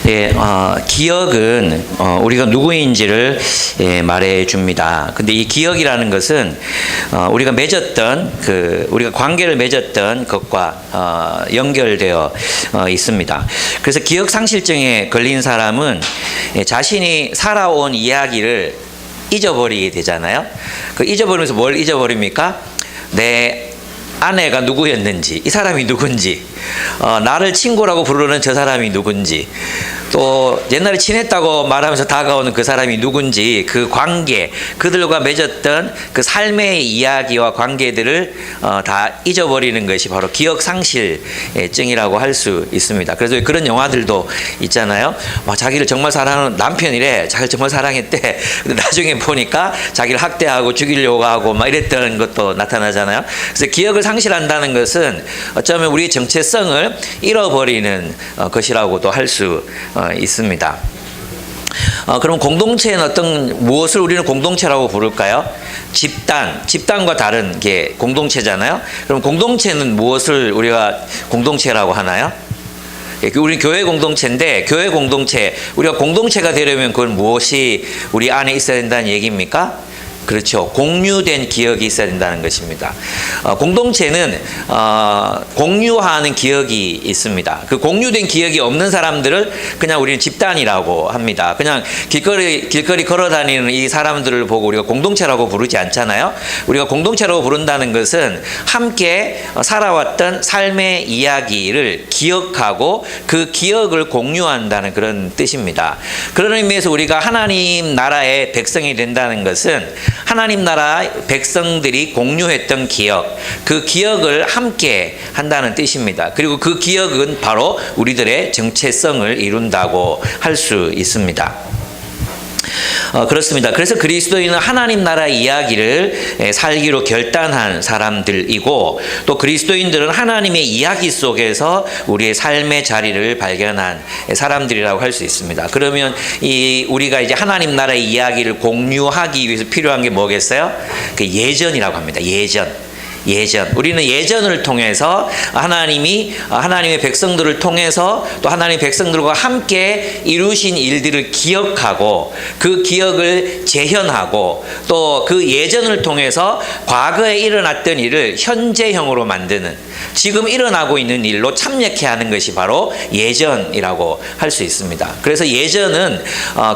예, 기억은 우리가 누구인지를 말해 줍니다. 근데 이 기억이라는 것은 우리가 맺었던 우리가 관계를 맺었던 것과 연결되어 있습니다. 그래서 기억 상실증에 걸린 사람은 자신이 살아온 이야기를 잊어버리게 되잖아요. 그 잊어버리면서 뭘 잊어버립니까? 내 아내가 누구였는지, 이 사람이 누군지, 나를 친구라고 부르는 저 사람이 누군지, 또 옛날에 친했다고 말하면서 다가오는 그 사람이 누군지, 그 관계, 그들과 맺었던 그 삶의 이야기와 관계들을 다 잊어버리는 것이 바로 기억상실증이라고 할 수 있습니다. 그래서 그런 영화들도 있잖아요. 자기를 정말 사랑하는 남편이래, 자기를 정말 사랑했대. 근데 나중에 보니까 자기를 학대하고 죽이려고 하고 막 이랬던 것도 나타나잖아요. 그래서 기억을 상실한다는 것은 어쩌면 우리의 정체성을 잃어버리는 것이라고도 할 수 있습니다. 그럼 공동체는 무엇을 우리는 공동체라고 부를까요? 집단과 다른 게 공동체잖아요. 그럼 공동체는 무엇을 우리가 공동체라고 하나요? 우리 교회 공동체인데, 교회 공동체, 우리가 공동체가 되려면 그건 무엇이 우리 안에 있어야 된다는 얘기입니까? 그렇죠. 공유된 기억이 있어야 된다는 것입니다. 공동체는 공유하는 기억이 있습니다. 그 공유된 기억이 없는 사람들을 그냥 우리는 집단이라고 합니다. 그냥 길거리 걸어다니는 이 사람들을 보고 우리가 공동체라고 부르지 않잖아요. 우리가 공동체라고 부른다는 것은 함께 살아왔던 삶의 이야기를 기억하고 그 기억을 공유한다는 그런 뜻입니다. 그런 의미에서 우리가 하나님 나라의 백성이 된다는 것은 하나님 나라 백성들이 공유했던 기억, 그 기억을 함께 한다는 뜻입니다. 그리고 그 기억은 바로 우리들의 정체성을 이룬다고 할 수 있습니다. 그렇습니다. 그래서 그리스도인은 하나님 나라 이야기를 살기로 결단한 사람들이고, 또 그리스도인들은 하나님의 이야기 속에서 우리의 삶의 자리를 발견한 사람들이라고 할 수 있습니다. 그러면 우리가 이제 하나님 나라의 이야기를 공유하기 위해서 필요한 게 뭐겠어요? 그 예전이라고 합니다. 예전. 우리는 예전을 통해서 하나님의 백성들을 통해서 또 하나님의 백성들과 함께 이루신 일들을 기억하고 그 기억을 재현하고 또 그 예전을 통해서 과거에 일어났던 일을 현재형으로 만드는, 지금 일어나고 있는 일로 참여케 하는 것이 바로 예전이라고 할 수 있습니다. 그래서 예전은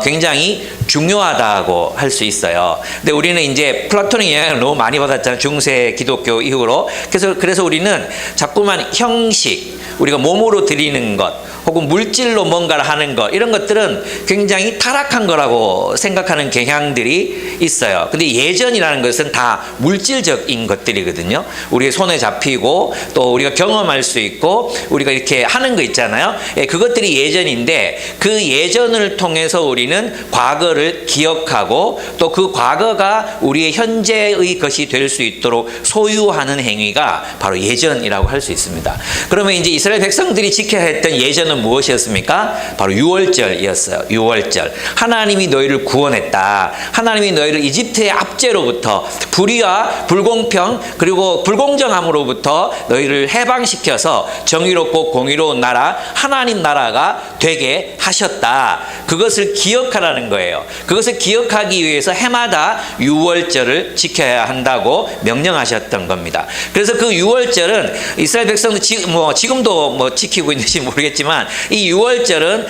굉장히 중요하다고 할 수 있어요. 근데 우리는 이제 플라톤의 영향을 너무 많이 받았잖아요. 중세 기독교 이후로. 그래서 우리는 자꾸만 형식, 우리가 몸으로 드리는 것, 혹은 물질로 뭔가를 하는 것, 이런 것들은 굉장히 타락한 거라고 생각하는 경향들이 있어요. 근데 예전이라는 것은 다 물질적인 것들이거든요. 우리의 손에 잡히고 또 우리가 경험할 수 있고 우리가 이렇게 하는 거 있잖아요. 그것들이 예전인데, 그 예전을 통해서 우리는 과거를 기억하고 또 그 과거가 우리의 현재의 것이 될 수 있도록 소유하는 행위가 바로 예전이라고 할 수 있습니다. 그러면 이제 이스라엘 백성들이 지켜야 했던 예전은 무엇이었습니까? 바로 유월절이었어요. 유월절. 하나님이 너희를 구원했다. 하나님이 너희를 이집트의 압제로부터, 불의와 불공평 그리고 불공정함으로부터 너희를 해방시켜서 정의롭고 공의로운 나라, 하나님 나라가 되게 하셨다. 그것을 기억하라는 거예요. 그것을 기억하기 위해서 해마다 유월절을 지켜야 한다고 명령하셨던 겁니다. 그래서 그 유월절은 이스라엘 백성들 지금도 지키고 있는지 모르겠지만, 이 유월절은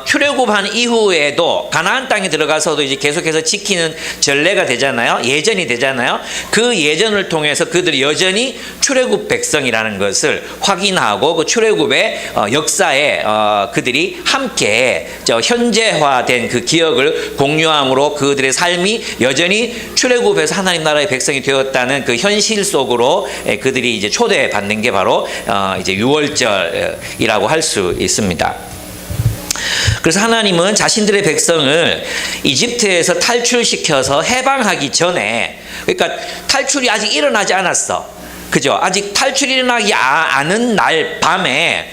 출애굽한 이후에도 가나안 땅에 들어가서도 이제 계속해서 지키는 전례가 되잖아요. 예전이 되잖아요. 그 예전을 통해서 그들이 여전히 출애굽 백성이라는 것을 확인하고 그 출애굽의 역사에 그들이 함께 현재화된 그 기억을 공유함으로 그들의 삶이 여전히 출애굽에서 하나님 나라의 백성이 되었다는 그 현실 속으로 그들이 이제 초대받는 게 바로 이제 유월절이라고 할 수 있습니다. 그래서 하나님은 자신들의 백성을 이집트에서 탈출시켜서 해방하기 전에, 그러니까 탈출이 아직 일어나지 않았어. 그죠? 아직 탈출이 일어나지 않은 날 밤에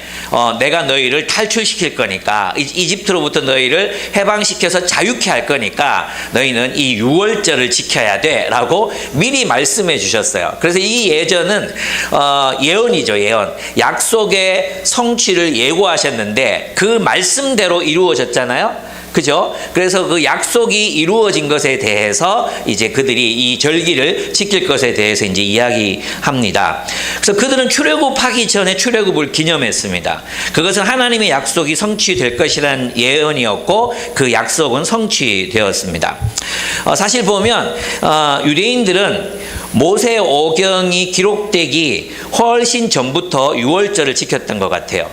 내가 너희를 탈출시킬 거니까, 이집트로부터 너희를 해방시켜서 자유케 할 거니까 너희는 이 유월절을 지켜야 돼 라고 미리 말씀해 주셨어요. 그래서 이 예전은 예언이죠. 예언. 약속의 성취를 예고하셨는데 그 말씀대로 이루어졌잖아요. 그죠? 그래서 그 약속이 이루어진 것에 대해서 이제 그들이 이 절기를 지킬 것에 대해서 이제 이야기합니다. 그래서 그들은 출애굽하기 전에 출애굽을 기념했습니다. 그것은 하나님의 약속이 성취될 것이라는 예언이었고 그 약속은 성취되었습니다. 사실 보면 유대인들은 모세 오경이 기록되기 훨씬 전부터 유월절을 지켰던 것 같아요.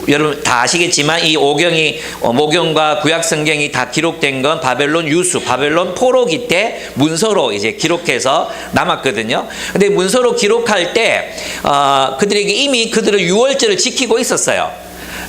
여러분 다 아시겠지만 이 오경이 모경과 구약 성경이 다 기록된 건 바벨론 유수, 바벨론 포로기 때 문서로 이제 기록해서 남았거든요. 근데 문서로 기록할 때 그들에게 이미 그들은 유월절을 지키고 있었어요.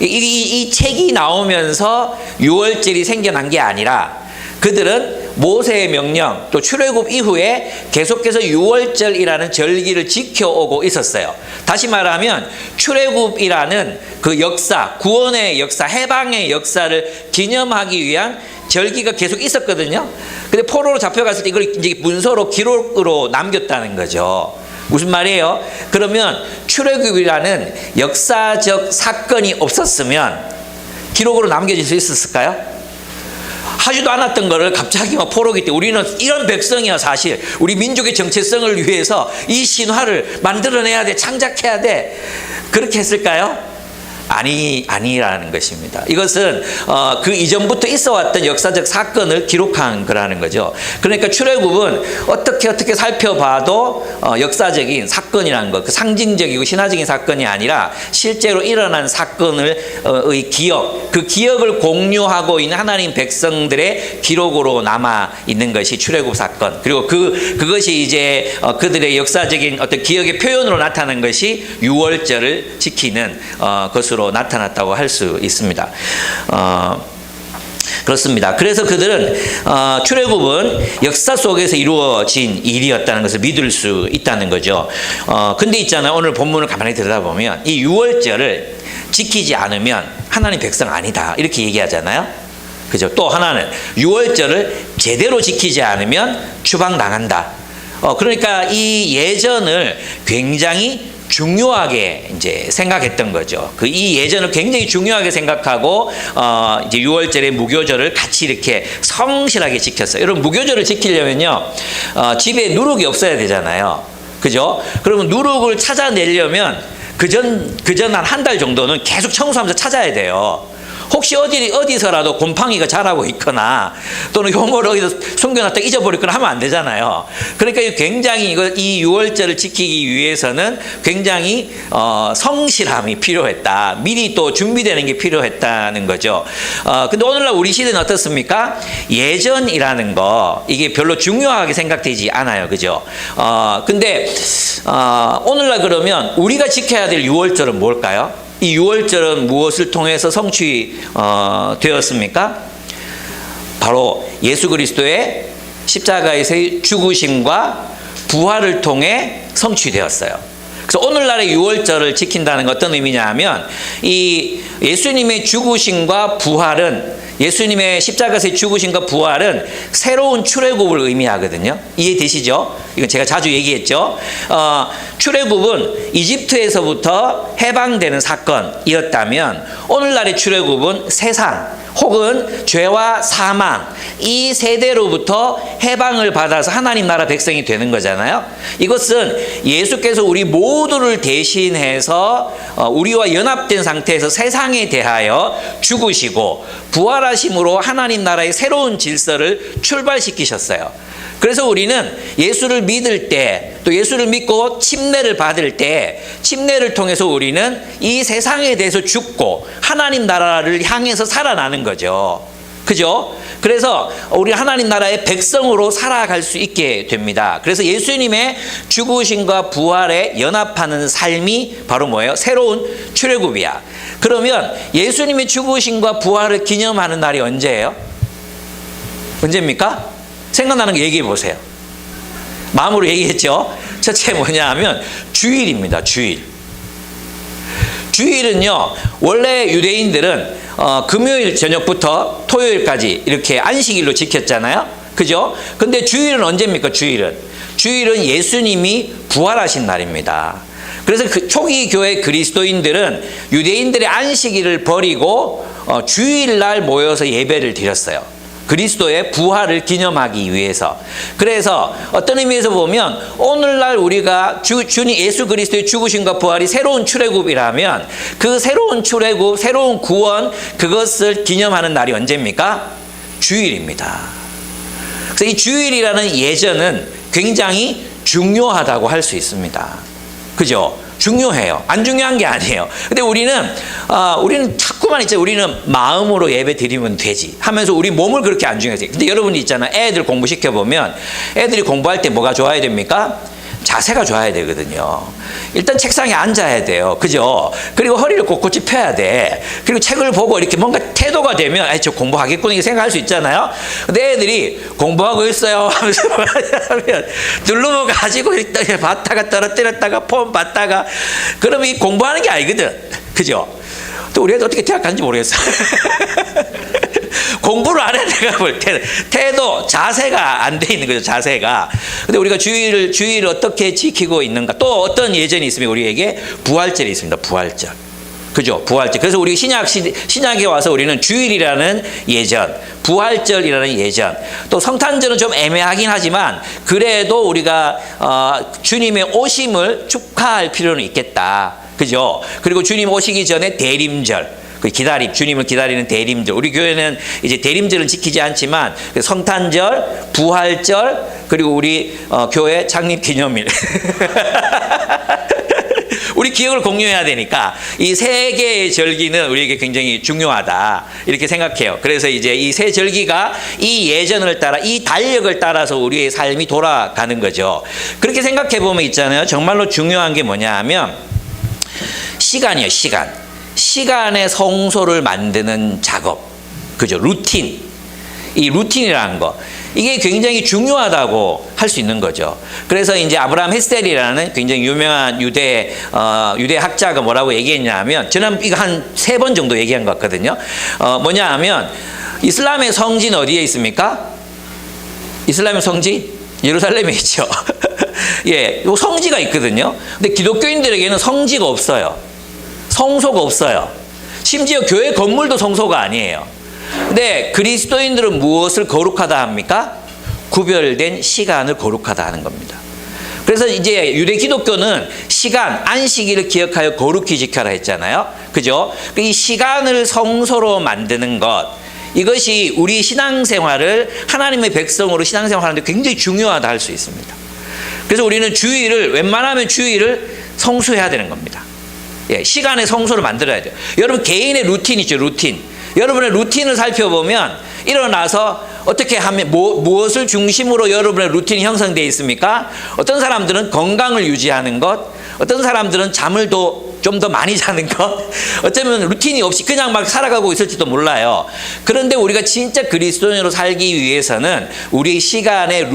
이 책이 나오면서 유월절이 생겨난 게 아니라 그들은 모세의 명령 또 출애굽 이후에 계속해서 유월절이라는 절기를 지켜오고 있었어요. 다시 말하면 출애굽이라는 그 역사, 구원의 역사, 해방의 역사를 기념하기 위한 절기가 계속 있었거든요. 근데 포로로 잡혀갔을 때 이걸 이제 문서로 기록으로 남겼다는 거죠. 무슨 말이에요? 그러면 출애굽이라는 역사적 사건이 없었으면 기록으로 남겨질 수 있었을까요? 하지도 않았던 거를 갑자기 막 포로기 때 우리는 이런 백성이야. 사실 우리 민족의 정체성을 위해서 이 신화를 만들어내야 돼, 창작해야 돼, 그렇게 했을까요? 아니라는 것입니다. 이것은 그 이전부터 있어왔던 역사적 사건을 기록한 거라는 거죠. 그러니까 출애굽은 어떻게 살펴봐도 역사적인 사건이라는 것, 그 상징적이고 신화적인 사건이 아니라 실제로 일어난 사건의 기억, 그 기억을 공유하고 있는 하나님 백성들의 기록으로 남아 있는 것이 출애굽 사건. 그리고 그것이 이제 그들의 역사적인 어떤 기억의 표현으로 나타나는 것이 유월절을 지키는 것으로 나타났다고 할 수 있습니다. 그렇습니다. 그래서 그들은 출애굽은 역사 속에서 이루어진 일이었다는 것을 믿을 수 있다는 거죠. 근데 있잖아요. 오늘 본문을 가만히 들여다보면 이 유월절을 지키지 않으면 하나님 백성 아니다 이렇게 얘기하잖아요. 그죠? 또 하나는 유월절을 제대로 지키지 않으면 추방당한다. 그러니까 이 예전을 굉장히 중요하게 이제 생각했던 거죠. 이 예전을 굉장히 중요하게 생각하고 이제 유월절의 무교절을 같이 이렇게 성실하게 지켰어요. 여러분 무교절을 지키려면요, 집에 누룩이 없어야 되잖아요. 그죠? 그러면 누룩을 찾아내려면 그전 한 달 정도는 계속 청소하면서 찾아야 돼요. 혹시 어디서라도 곰팡이가 자라고 있거나 또는 효모를 어디서 숨겨놨다 잊어버리거나 하면 안 되잖아요. 그러니까 굉장히 이 유월절을 지키기 위해서는 굉장히 성실함이 필요했다. 미리 또 준비되는 게 필요했다는 거죠. 근데 오늘날 우리 시대는 어떻습니까? 예전이라는 거 이게 별로 중요하게 생각되지 않아요. 그죠? 근데 오늘날 그러면 우리가 지켜야 될 유월절은 뭘까요? 이 유월절은 무엇을 통해서 성취되었습니까? 바로 예수 그리스도의 십자가에서의 죽으심과 부활을 통해 성취되었어요. 그래서 오늘날의 유월절을 지킨다는 건 어떤 의미냐 하면 이 예수님의 죽으심과 부활은, 예수님의 십자가에서의 죽으심과 부활은 새로운 출애굽을 의미하거든요. 이해되시죠? 이건 제가 자주 얘기했죠. 출애굽은 이집트에서부터 해방되는 사건이었다면 오늘날의 출애굽은 세상 혹은 죄와 사망 이 세대로부터 해방을 받아서 하나님 나라 백성이 되는 거잖아요. 이것은 예수께서 우리 모두를 대신해서 우리와 연합된 상태에서 세상에 대하여 죽으시고 부활하심으로 하나님 나라의 새로운 질서를 출발시키셨어요. 그래서 우리는 예수를 믿을 때, 또 예수를 믿고 침례를 받을 때 침례를 통해서 우리는 이 세상에 대해서 죽고 하나님 나라를 향해서 살아나는 거죠. 그죠? 그래서 우리 하나님 나라의 백성으로 살아갈 수 있게 됩니다. 그래서 예수님의 죽으심과 부활에 연합하는 삶이 바로 뭐예요? 새로운 출애굽이야. 그러면 예수님의 죽으심과 부활을 기념하는 날이 언제예요? 언제입니까? 생각나는 거 얘기해 보세요. 마음으로 얘기했죠. 첫째 뭐냐 하면 주일입니다. 주일. 주일은요, 원래 유대인들은 금요일 저녁부터 토요일까지 이렇게 안식일로 지켰잖아요. 그죠? 근데 주일은 언제입니까? 주일은 예수님이 부활하신 날입니다. 그래서 그 초기 교회 그리스도인들은 유대인들의 안식일을 버리고 주일날 모여서 예배를 드렸어요. 그리스도의 부활을 기념하기 위해서. 그래서 어떤 의미에서 보면 오늘날 우리가 주님 예수 그리스도의 죽으심과 부활이 새로운 출애굽이라면 그 새로운 출애굽, 새로운 구원, 그것을 기념하는 날이 언제입니까? 주일입니다. 그래서 이 주일이라는 예전은 굉장히 중요하다고 할 수 있습니다. 그죠? 중요해요. 안 중요한 게 아니에요. 근데 우리는 자꾸만 있잖아요. 우리는 마음으로 예배 드리면 되지 하면서 우리 몸을 그렇게 안 중요해요. 근데 여러분이 있잖아요. 애들 공부시켜보면 애들이 공부할 때 뭐가 좋아야 됩니까? 자세가 좋아야 되거든요. 일단 책상에 앉아야 돼요. 그죠? 그리고 허리를 꼿꼿이 펴야 돼. 그리고 책을 보고 이렇게 뭔가 태도가 되면 저 공부하겠구나 이렇게 생각할 수 있잖아요. 근데 애들이 공부하고 있어요 하면서 하면 누르면 가지고 봤다가 떨어뜨렸다가 폰 봤다가 그러면 이 공부하는 게 아니거든. 그죠? 또 우리 애들 어떻게 대학 간지 모르겠어. 공부를 안 해, 내가 볼 때는. 태도, 자세가 안 돼 있는 거죠, 자세가. 근데 우리가 주일을 어떻게 지키고 있는가? 또 어떤 예전이 있으면 우리에게 부활절이 있습니다, 부활절. 그죠? 부활절. 그래서 우리 신약에 와서 우리는 주일이라는 예전, 부활절이라는 예전, 또 성탄절은 좀 애매하긴 하지만 그래도 우리가 주님의 오심을 축하할 필요는 있겠다. 그죠? 그리고 주님 오시기 전에 대림절. 주님을 기다리는 대림절. 우리 교회는 이제 대림절은 지키지 않지만 성탄절, 부활절, 그리고 우리 교회 창립 기념일. 우리 기억을 공유해야 되니까 이 세 개의 절기는 우리에게 굉장히 중요하다 이렇게 생각해요. 그래서 이제 이 세 절기가 이 예전을 따라 이 달력을 따라서 우리의 삶이 돌아가는 거죠. 그렇게 생각해 보면 있잖아요. 정말로 중요한 게 뭐냐 하면 시간이에요. 시간의 성소를 만드는 작업. 그죠? 루틴. 이 루틴이라는 거. 이게 굉장히 중요하다고 할 수 있는 거죠. 그래서 이제 아브라함 헬셀이라는 굉장히 유명한 유대 학자가 뭐라고 얘기했냐면, 저는 이거 한 3번 정도 얘기한 것 같거든요. 뭐냐 하면, 이슬람의 성지는 어디에 있습니까? 이슬람의 성지? 예루살렘에 있죠. 예, 요 성지가 있거든요. 근데 기독교인들에게는 성지가 없어요. 성소가 없어요. 심지어 교회 건물도 성소가 아니에요. 근데 그리스도인들은 무엇을 거룩하다 합니까? 구별된 시간을 거룩하다 하는 겁니다. 그래서 이제 유대 기독교는 시간, 안식일을 기억하여 거룩히 지켜라 했잖아요. 그죠? 이 시간을 성소로 만드는 것, 이것이 우리 신앙생활을 하나님의 백성으로 신앙생활하는데 굉장히 중요하다 할 수 있습니다. 그래서 우리는 웬만하면 주일을 성수해야 되는 겁니다. 예, 시간의 성소를 만들어야 돼요. 여러분 개인의 루틴 있죠, 루틴. 여러분의 루틴을 살펴보면 일어나서 어떻게 하면 무엇을 중심으로 여러분의 루틴이 형성되어 있습니까? 어떤 사람들은 건강을 유지하는 것, 어떤 사람들은 잠을 좀 더 많이 자는 것, 어쩌면 루틴이 없이 그냥 막 살아가고 있을지도 몰라요. 그런데 우리가 진짜 그리스도인으로 살기 위해서는 우리 시간의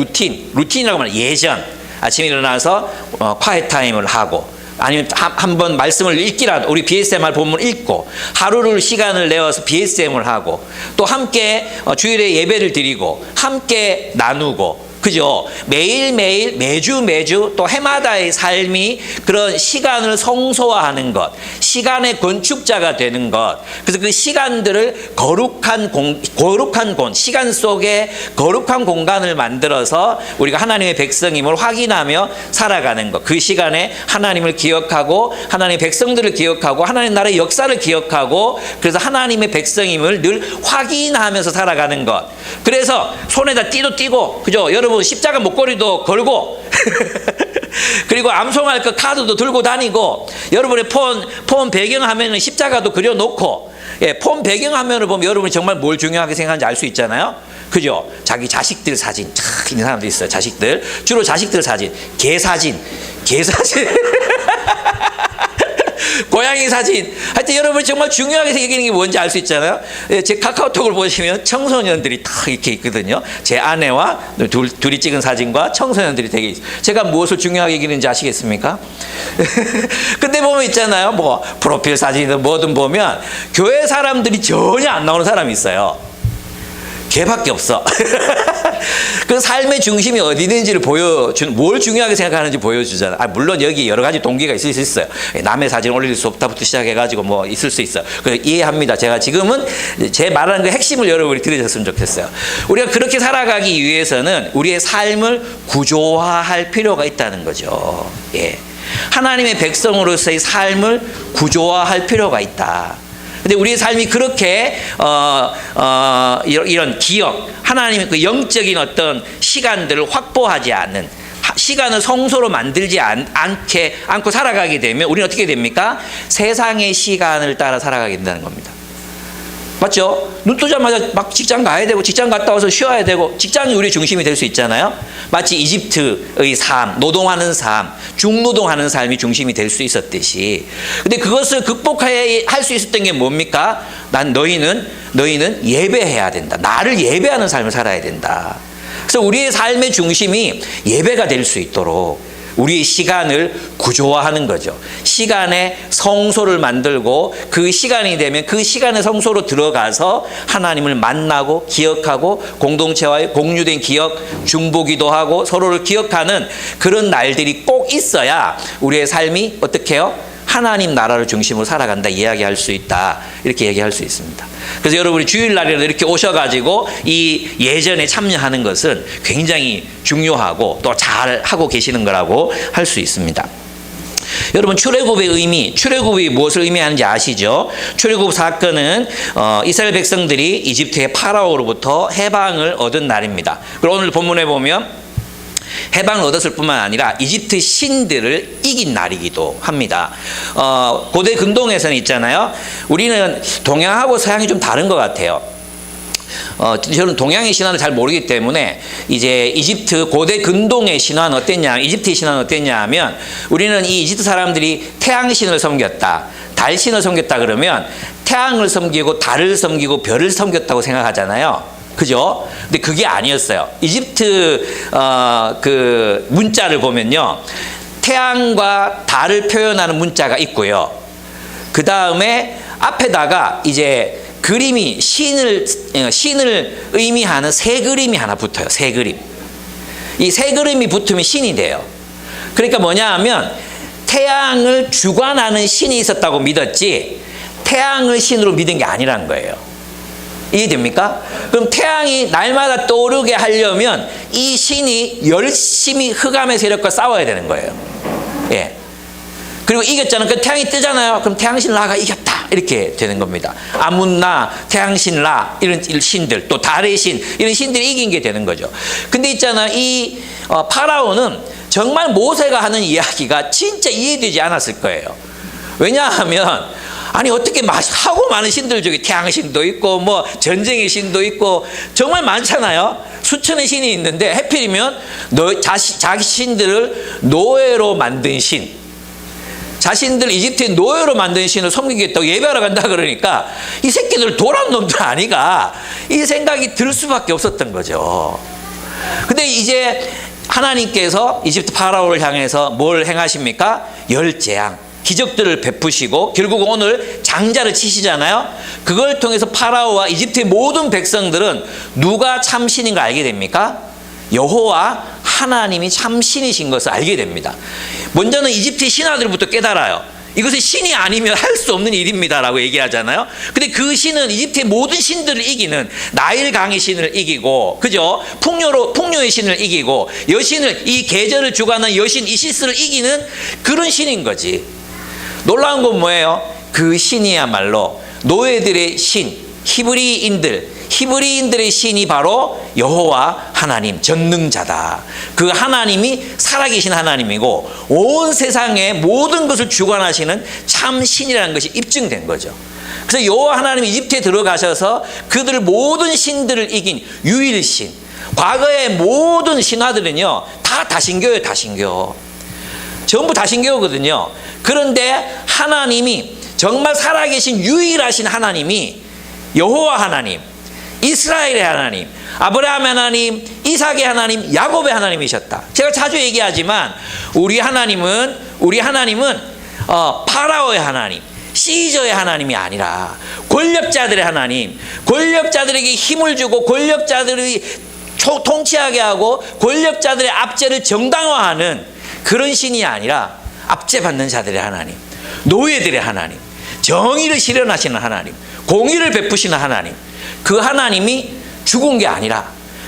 루틴이라고 하면 예전, 아침에 일어나서 콰이트 타임을 하고, 아니면 한번 말씀을 읽기라도 우리 BSMR 본문 읽고 하루를 시간을 내어서 BSM을 하고 또 함께 주일에 예배를 드리고 함께 나누고 그죠? 매일매일 매주 또 해마다의 삶이 그런 시간을 성소화하는 것, 시간의 건축자가 되는 것. 그래서 그 시간들을 시간 속에 거룩한 공간을 만들어서 우리가 하나님의 백성임을 확인하며 살아가는 것. 그 시간에 하나님을 기억하고 하나님의 백성들을 기억하고 하나님 나라의 역사를 기억하고 그래서 하나님의 백성임을 늘 확인하면서 살아가는 것. 그래서 손에다 띠도 띠고 그죠? 여러분 십자가 목걸이도 걸고 그리고 암송할 그 카드도 들고 다니고 여러분의 폰 배경화면에 십자가도 그려놓고 예, 폰 배경화면을 보면 여러분이 정말 뭘 중요하게 생각하는지 알 수 있잖아요. 그죠? 자기 자식들 사진 있는 사람도 있어요. 자식들 주로 자식들 사진, 개 사진 고양이 사진. 하여튼 여러분 정말 중요하게 새기는 게 뭔지 알 수 있잖아요. 제 카카오톡을 보시면 청소년들이 다 이렇게 있거든요. 제 아내와 둘이 찍은 사진과 청소년들이 되게 있어요. 제가 무엇을 중요하게 여기는지 아시겠습니까? 근데 보면 있잖아요. 뭐 프로필 사진이든 뭐든 보면 교회 사람들이 전혀 안 나오는 사람이 있어요. 걔밖에 없어. 그 삶의 중심이 어디 있는지를 뭘 중요하게 생각하는지 보여주잖아. 물론 여기 여러 가지 동기가 있을 수 있어요. 남의 사진 올릴 수 없다부터 시작해가지고 뭐 있을 수 있어요. 이해합니다. 제가 지금은 제 말하는 그 핵심을 여러분이 들으셨으면 좋겠어요. 우리가 그렇게 살아가기 위해서는 우리의 삶을 구조화할 필요가 있다는 거죠. 예. 하나님의 백성으로서의 삶을 구조화할 필요가 있다. 근데 우리의 삶이 그렇게 이런 기억, 하나님의 그 영적인 어떤 시간들을 확보하지 않는, 시간을 성소로 만들지 않고 살아가게 되면 우리는 어떻게 됩니까? 세상의 시간을 따라 살아가게 된다는 겁니다. 맞죠? 눈 뜨자마자 막 직장 가야 되고, 직장 갔다 와서 쉬어야 되고, 직장이 우리의 중심이 될 수 있잖아요. 마치 이집트의 삶, 노동하는 삶, 중노동하는 삶이 중심이 될 수 있었듯이. 근데 그것을 극복해야 할 수 있었던 게 뭡니까? 너희는 예배해야 된다. 나를 예배하는 삶을 살아야 된다. 그래서 우리의 삶의 중심이 예배가 될 수 있도록 우리의 시간을 구조화하는 거죠. 시간에 성소를 만들고 그 시간이 되면 그 시간의 성소로 들어가서 하나님을 만나고 기억하고 공동체와의 공유된 기억, 중보기도 하고 서로를 기억하는 그런 날들이 꼭 있어야 우리의 삶이 어떻게 해요? 하나님 나라를 중심으로 살아간다 이야기할 수 있다. 이렇게 얘기할 수 있습니다. 그래서 여러분이 주일날이라도 이렇게 오셔가지고 이 예전에 참여하는 것은 굉장히 중요하고 또 잘하고 계시는 거라고 할 수 있습니다. 여러분 출애굽의 의미, 출애굽이 무엇을 의미하는지 아시죠? 출애굽 사건은 이스라엘 백성들이 이집트의 파라오로부터 해방을 얻은 날입니다. 그리고 오늘 본문에 보면 해방을 얻었을 뿐만 아니라 이집트 신들을 이긴 날이기도 합니다. 고대 근동에서는 있잖아요. 우리는 동양하고 서양이 좀 다른 것 같아요. 저는 동양의 신화를 잘 모르기 때문에 이제 이집트 고대 근동의 신화는 어땠냐, 이집트의 신화는 어땠냐 하면 우리는 이 이집트 사람들이 태양신을 섬겼다, 달신을 섬겼다 그러면 태양을 섬기고 달을 섬기고 별을 섬겼다고 생각하잖아요. 그죠? 근데 그게 아니었어요. 이집트 그 문자를 보면요, 태양과 달을 표현하는 문자가 있고요. 그 다음에 앞에다가 이제 그림이 신을 의미하는 새 그림이 하나 붙어요. 새 그림. 이 새 그림이 붙으면 신이 돼요. 그러니까 뭐냐 하면 태양을 주관하는 신이 있었다고 믿었지 태양을 신으로 믿은 게 아니라는 거예요. 이해됩니까? 그럼 태양이 날마다 떠오르게 하려면 이 신이 열심히 흑암의 세력과 싸워야 되는 거예요. 예. 그리고 이겼잖아요. 그 태양이 뜨잖아요. 그럼 태양신 라가 이겼다. 이렇게 되는 겁니다. 아문나, 태양신 라, 이런 신들, 또 달의 신, 이런 신들이 이긴 게 되는 거죠. 근데 있잖아, 이 파라오는 정말 모세가 하는 이야기가 진짜 이해되지 않았을 거예요. 왜냐하면 아니 어떻게 하고 많은 신들 중에 태양신도 있고 뭐 전쟁의 신도 있고 정말 많잖아요. 수천의 신이 있는데 하필이면 자기 신들을 노예로 만든 신, 자신들 이집트의 노예로 만든 신을 섬기겠다고 예배하러 간다 그러니까 이 새끼들 도란 놈들 아니가, 이 생각이 들 수밖에 없었던 거죠. 근데 이제 하나님께서 이집트 파라오를 향해서 뭘 행하십니까? 열재앙, 기적들을 베푸시고 결국 오늘 장자를 치시잖아요. 그걸 통해서 파라오와 이집트의 모든 백성들은 누가 참신인 걸 알게 됩니까? 여호와 하나님이 참신이신 것을 알게 됩니다. 먼저는 이집트의 신하들부터 깨달아요. 이것은 신이 아니면 할 수 없는 일입니다라고 얘기하잖아요. 근데 그 신은 이집트의 모든 신들을 이기는, 나일 강의 신을 이기고, 그죠? 풍요의 신을 이기고, 여신을, 이 계절을 주관하는 여신 이시스를 이기는 그런 신인 거지. 놀라운 건 뭐예요? 그 신이야말로 노예들의 신, 히브리인들의 신이 바로 여호와 하나님, 전능자다. 그 하나님이 살아계신 하나님이고 온 세상의 모든 것을 주관하시는 참 신이라는 것이 입증된 거죠. 그래서 여호와 하나님이 이집트에 들어가셔서 그들 모든 신들을 이긴 유일신. 과거의 모든 신화들은요 다 다신교예요. 다신교. 전부 다 신기하거든요. 그런데 하나님이 정말 살아계신 유일하신 하나님이 여호와 하나님, 이스라엘의 하나님, 아브라함의 하나님, 이삭의 하나님, 야곱의 하나님이셨다. 제가 자주 얘기하지만 우리 하나님은 파라오의 하나님, 시저의 하나님이 아니라 권력자들의 하나님, 권력자들에게 힘을 주고 권력자들이 통치하게 하고 권력자들의 압제를 정당화하는 그런 신이 아니라 압제받는 자들의 하나님, 노예들의 하나님, 정의를 실현하시는 하나님, 공의를 베푸시는 하나님, 그 하나님이 죽은 게 아니라,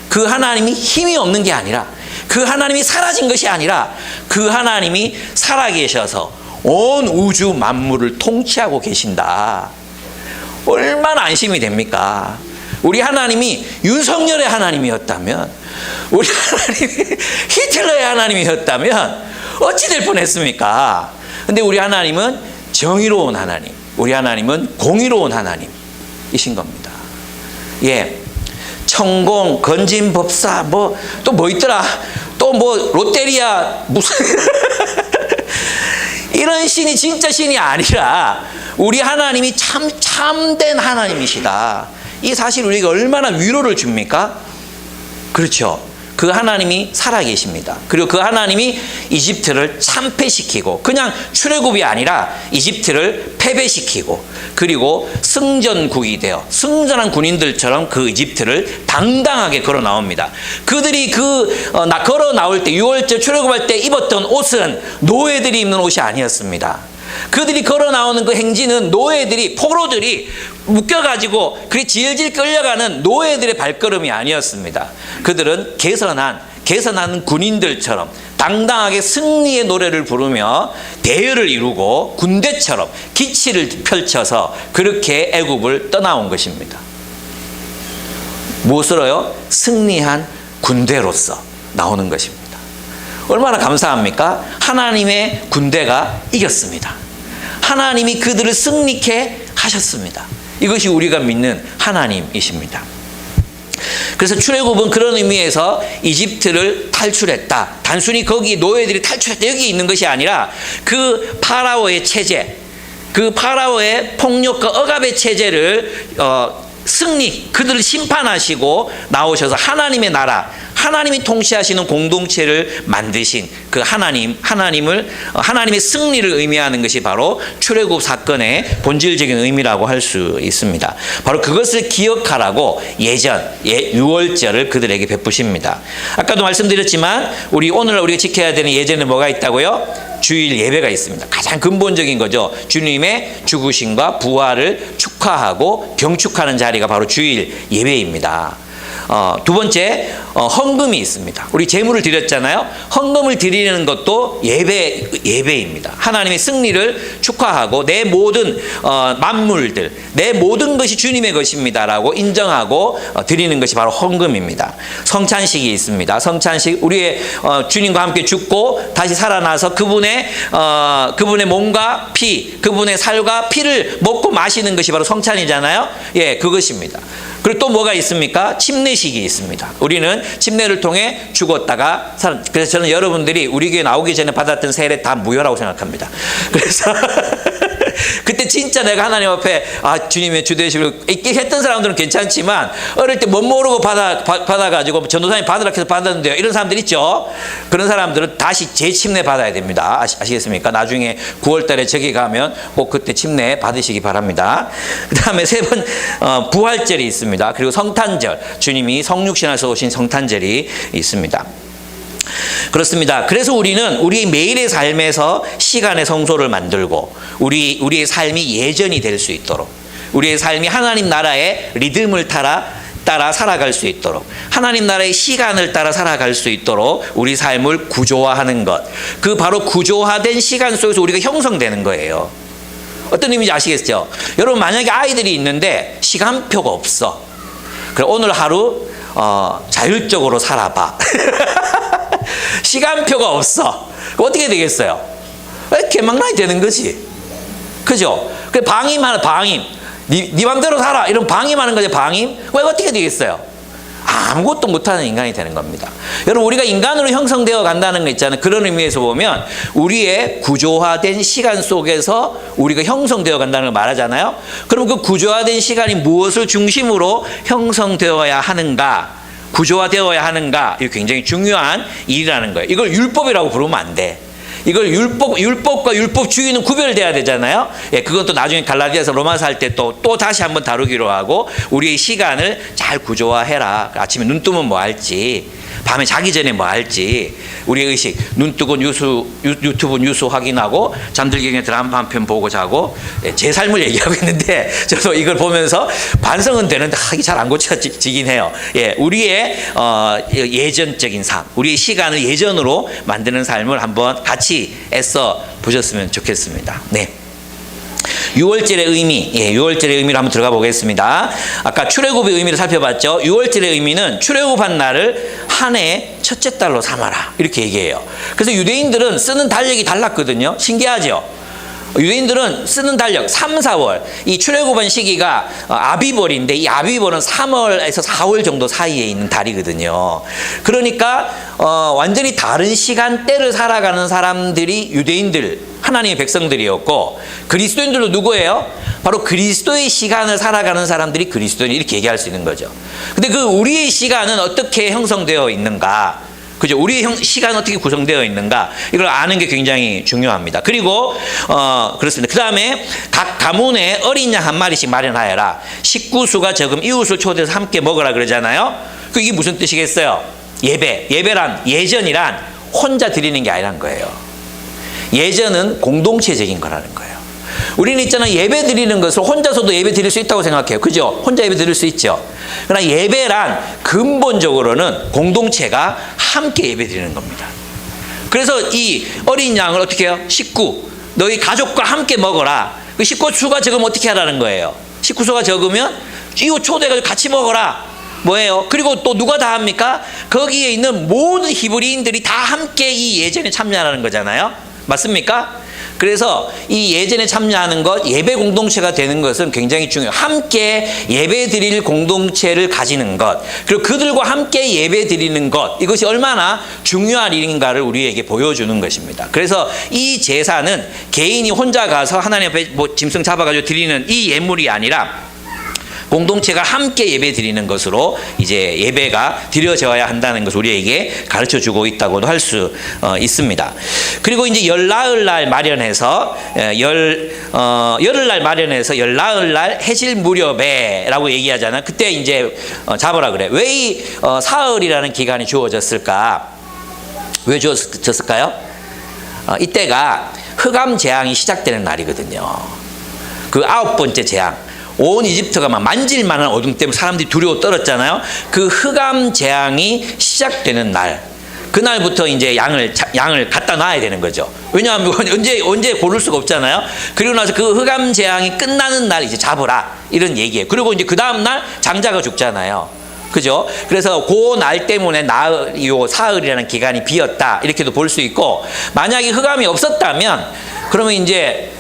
그 하나님이 힘이 없는 게 아니라, 그 하나님이 사라진 것이 아니라 그 하나님이 살아계셔서 온 우주 만물을 통치하고 계신다. 얼마나 안심이 됩니까? 우리 하나님이 윤석열의 하나님이었다면, 우리 하나님이 히틀러의 하나님이었다면 어찌 될 뻔했습니까? 근데 우리 하나님은 정의로운 하나님, 우리 하나님은 공의로운 하나님이신 겁니다. 예, 천공, 건진법사, 또 뭐 있더라? 또 뭐 롯데리아 무슨 이런 신이 진짜 신이 아니라 우리 하나님이 참된 하나님이시다. 이 사실 우리에게 얼마나 위로를 줍니까? 그렇죠. 그 하나님이 살아계십니다. 그리고 그 하나님이 이집트를 참패시키고, 그냥 출애굽이 아니라 이집트를 패배시키고, 그리고 승전국이 되어 승전한 군인들처럼 그 이집트를 당당하게 걸어 나옵니다. 그들이 걸어 나올 때, 6월절 출애굽할 때 입었던 옷은 노예들이 입는 옷이 아니었습니다. 그들이 걸어 나오는 그 행진은 노예들이, 포로들이 묶여가지고 그리 질질 끌려가는 노예들의 발걸음이 아니었습니다. 그들은 개선한 군인들처럼 당당하게 승리의 노래를 부르며 대열을 이루고 군대처럼 기치를 펼쳐서 그렇게 애굽을 떠나온 것입니다. 무엇으로요? 승리한 군대로서 나오는 것입니다. 얼마나 감사합니까? 하나님의 군대가 이겼습니다. 하나님이 그들을 승리케 하셨습니다. 이것이 우리가 믿는 하나님이십니다. 그래서 출애굽은 그런 의미에서 이집트를 탈출했다. 단순히 거기 노예들이 탈출했다 여기 있는 것이 아니라 그 파라오의 체제, 그 파라오의 폭력과 억압의 체제를 그들을 심판하시고 나오셔서 하나님의 나라, 하나님이 통치하시는 공동체를 만드신 그 하나님의 승리를 의미하는 것이 바로 출애굽 사건의 본질적인 의미라고 할 수 있습니다. 바로 그것을 기억하라고 유월절을 그들에게 베푸십니다. 아까도 말씀드렸지만 오늘 우리가 지켜야 되는 예전에 뭐가 있다고요? 주일 예배가 있습니다. 가장 근본적인 거죠. 주님의 죽으심과 부활을 축하하고 경축하는 자리가 바로 주일 예배입니다. 두 번째, 헌금이 있습니다. 우리 제물을 드렸잖아요. 헌금을 드리는 것도 예배입니다. 하나님의 승리를 축하하고 내 모든 만물들, 내 모든 것이 주님의 것입니다라고 인정하고 드리는 것이 바로 헌금입니다. 성찬식이 있습니다. 성찬식, 우리의 주님과 함께 죽고 다시 살아나서 그분의 몸과 피, 그분의 살과 피를 먹고 마시는 것이 바로 성찬이잖아요. 예, 그것입니다. 그리고 또 뭐가 있습니까? 침례식이 있습니다. 우리는 침례를 통해 죽었다가 그래서 저는 여러분들이 우리 교회 나오기 전에 받았던 세례 다 무효라고 생각합니다. 그래서 그때 진짜 내가 하나님 앞에 주님의 주되시고 있게 했던 사람들은 괜찮지만 어릴 때 못 모르고 받아가지고 전도사님 받으라 해서 받았는데요. 이런 사람들 있죠. 그런 사람들은 다시 재침례 받아야 됩니다. 아시겠습니까? 나중에 9월달에 저기 가면 꼭 그때 침례 받으시기 바랍니다. 그 다음에 세 번 부활절이 있습니다. 그리고 성탄절, 주님이 성육신하셔서 오신 성탄절이 있습니다. 그렇습니다. 그래서 우리는 우리 매일의 삶에서 시간의 성소를 만들고 우리의 삶이 예전이 될 수 있도록, 우리의 삶이 하나님 나라의 리듬을 따라 살아갈 수 있도록, 하나님 나라의 시간을 따라 살아갈 수 있도록 우리 삶을 구조화하는 것, 그 바로 구조화된 시간 속에서 우리가 형성되는 거예요. 어떤 의미인지 아시겠죠? 여러분, 만약에 아이들이 있는데 시간표가 없어. 그럼 오늘 하루 자율적으로 살아봐. 시간표가 없어. 어떻게 되겠어요? 개망나이 되는 거지. 그죠? 방임하는 방임. 네 맘대로 살아. 이런 방임하는 거죠. 방임. 왜 어떻게 되겠어요? 아무것도 못하는 인간이 되는 겁니다. 여러분, 우리가 인간으로 형성되어 간다는 거 있잖아요. 그런 의미에서 보면 우리의 구조화된 시간 속에서 우리가 형성되어 간다는 걸 말하잖아요. 그럼 그 구조화된 시간이 무엇을 중심으로 형성되어야 하는가, 구조화되어야 하는가, 이게 굉장히 중요한 일이라는 거예요. 이걸 율법이라고 부르면 안 돼. 이걸 율법과 율법주의는 구별돼야 되잖아요. 예, 그건 또 나중에 갈라디아서 로마서 할 때 또 다시 한번 다루기로 하고, 우리의 시간을 잘 구조화해라. 아침에 눈 뜨면 뭐 할지, 밤에 자기 전에 뭐 할지, 우리의 의식, 눈 뜨고 유튜브 뉴스 확인하고 잠들기 전에 드라마 한 편 보고 자고, 예, 제 삶을 얘기하고 있는데 저도 이걸 보면서 반성은 되는데 이게 잘 안 고쳐지긴 해요. 예, 우리의 예전적인 삶, 우리의 시간을 예전으로 만드는 삶을 한번 같이 애써 보셨으면 좋겠습니다. 네. 6월절의 의미, 6월절의 의미를 한번 들어가 보겠습니다. 아까 출애굽의 의미를 살펴봤죠. 6월절의 의미는 출애굽한 날을 한 해의 첫째 달로 삼아라, 이렇게 얘기해요. 그래서 유대인들은 쓰는 달력이 달랐거든요. 신기하죠? 유대인들은 쓰는 달력 3, 4월, 이 출애굽한 시기가 아비벌인데, 이 아비벌은 3월에서 4월 정도 사이에 있는 달이거든요. 그러니까 완전히 다른 시간대를 살아가는 사람들이 유대인들, 하나님의 백성들이었고, 그리스도인들도 누구예요? 바로 그리스도의 시간을 살아가는 사람들이 그리스도인, 이렇게 얘기할 수 있는 거죠. 근데 그 우리의 시간은 어떻게 형성되어 있는가, 그죠? 우리의 시간은 어떻게 구성되어 있는가, 이걸 아는 게 굉장히 중요합니다. 그리고 그렇습니다. 그 다음에 각 가문에 어린 양 한 마리씩 마련하여라. 식구수가 적음 이웃을 초대해서 함께 먹으라 그러잖아요. 이게 무슨 뜻이겠어요? 예배란, 예전이란 혼자 드리는 게 아니란 거예요. 예전은 공동체적인 거라는 거예요. 우리는 있잖아요, 예배 드리는 것을 혼자서도 예배 드릴 수 있다고 생각해요. 그죠? 혼자 예배 드릴 수 있죠. 그러나 예배란 근본적으로는 공동체가 함께 예배 드리는 겁니다. 그래서 이 어린 양을 어떻게 해요? 식구, 너희 가족과 함께 먹어라. 그 식구 수가 적으면 어떻게 하라는 거예요? 식구 수가 적으면 이거 초대해가지고 같이 먹어라. 뭐예요? 그리고 또 누가 다 합니까? 거기에 있는 모든 히브리인들이 다 함께 이 예전에 참여하는 거잖아요. 맞습니까? 그래서 이 예전에 참여하는 것, 예배 공동체가 되는 것은 굉장히 중요해요. 함께 예배 드릴 공동체를 가지는 것, 그리고 그들과 함께 예배 드리는 것, 이것이 얼마나 중요한 일인가를 우리에게 보여주는 것입니다. 그래서 이 제사는 개인이 혼자 가서 하나님 앞에 뭐 짐승 잡아가지고 드리는 이 예물이 아니라 공동체가 함께 예배 드리는 것으로 이제 예배가 드려져야 한다는 것을 우리에게 가르쳐 주고 있다고도 할 수 있습니다. 그리고 이제 열나흘날 마련해서 열흘날 마련해서 열나흘날 해질 무렵에라고 얘기하잖아요. 그때 이제 잡으라 그래. 왜 이 사흘이라는 기간이 주어졌을까? 왜 주어졌을까요? 이때가 흑암 재앙이 시작되는 날이거든요. 그 9번째 재앙. 온 이집트가 막 만질만한 어둠 때문에 사람들이 두려워 떨었잖아요. 그 흑암 재앙이 시작되는 날, 그날부터 이제 양을 갖다 놔야 되는 거죠. 왜냐하면 언제 고를 수가 없잖아요. 그리고 나서 그 흑암 재앙이 끝나는 날 이제 잡으라, 이런 얘기예요. 그리고 이제 그 다음 날 장자가 죽잖아요. 그죠? 그래서 그 날 때문에 요 사흘이라는 기간이 비었다, 이렇게도 볼 수 있고, 만약에 흑암이 없었다면 그러면 이제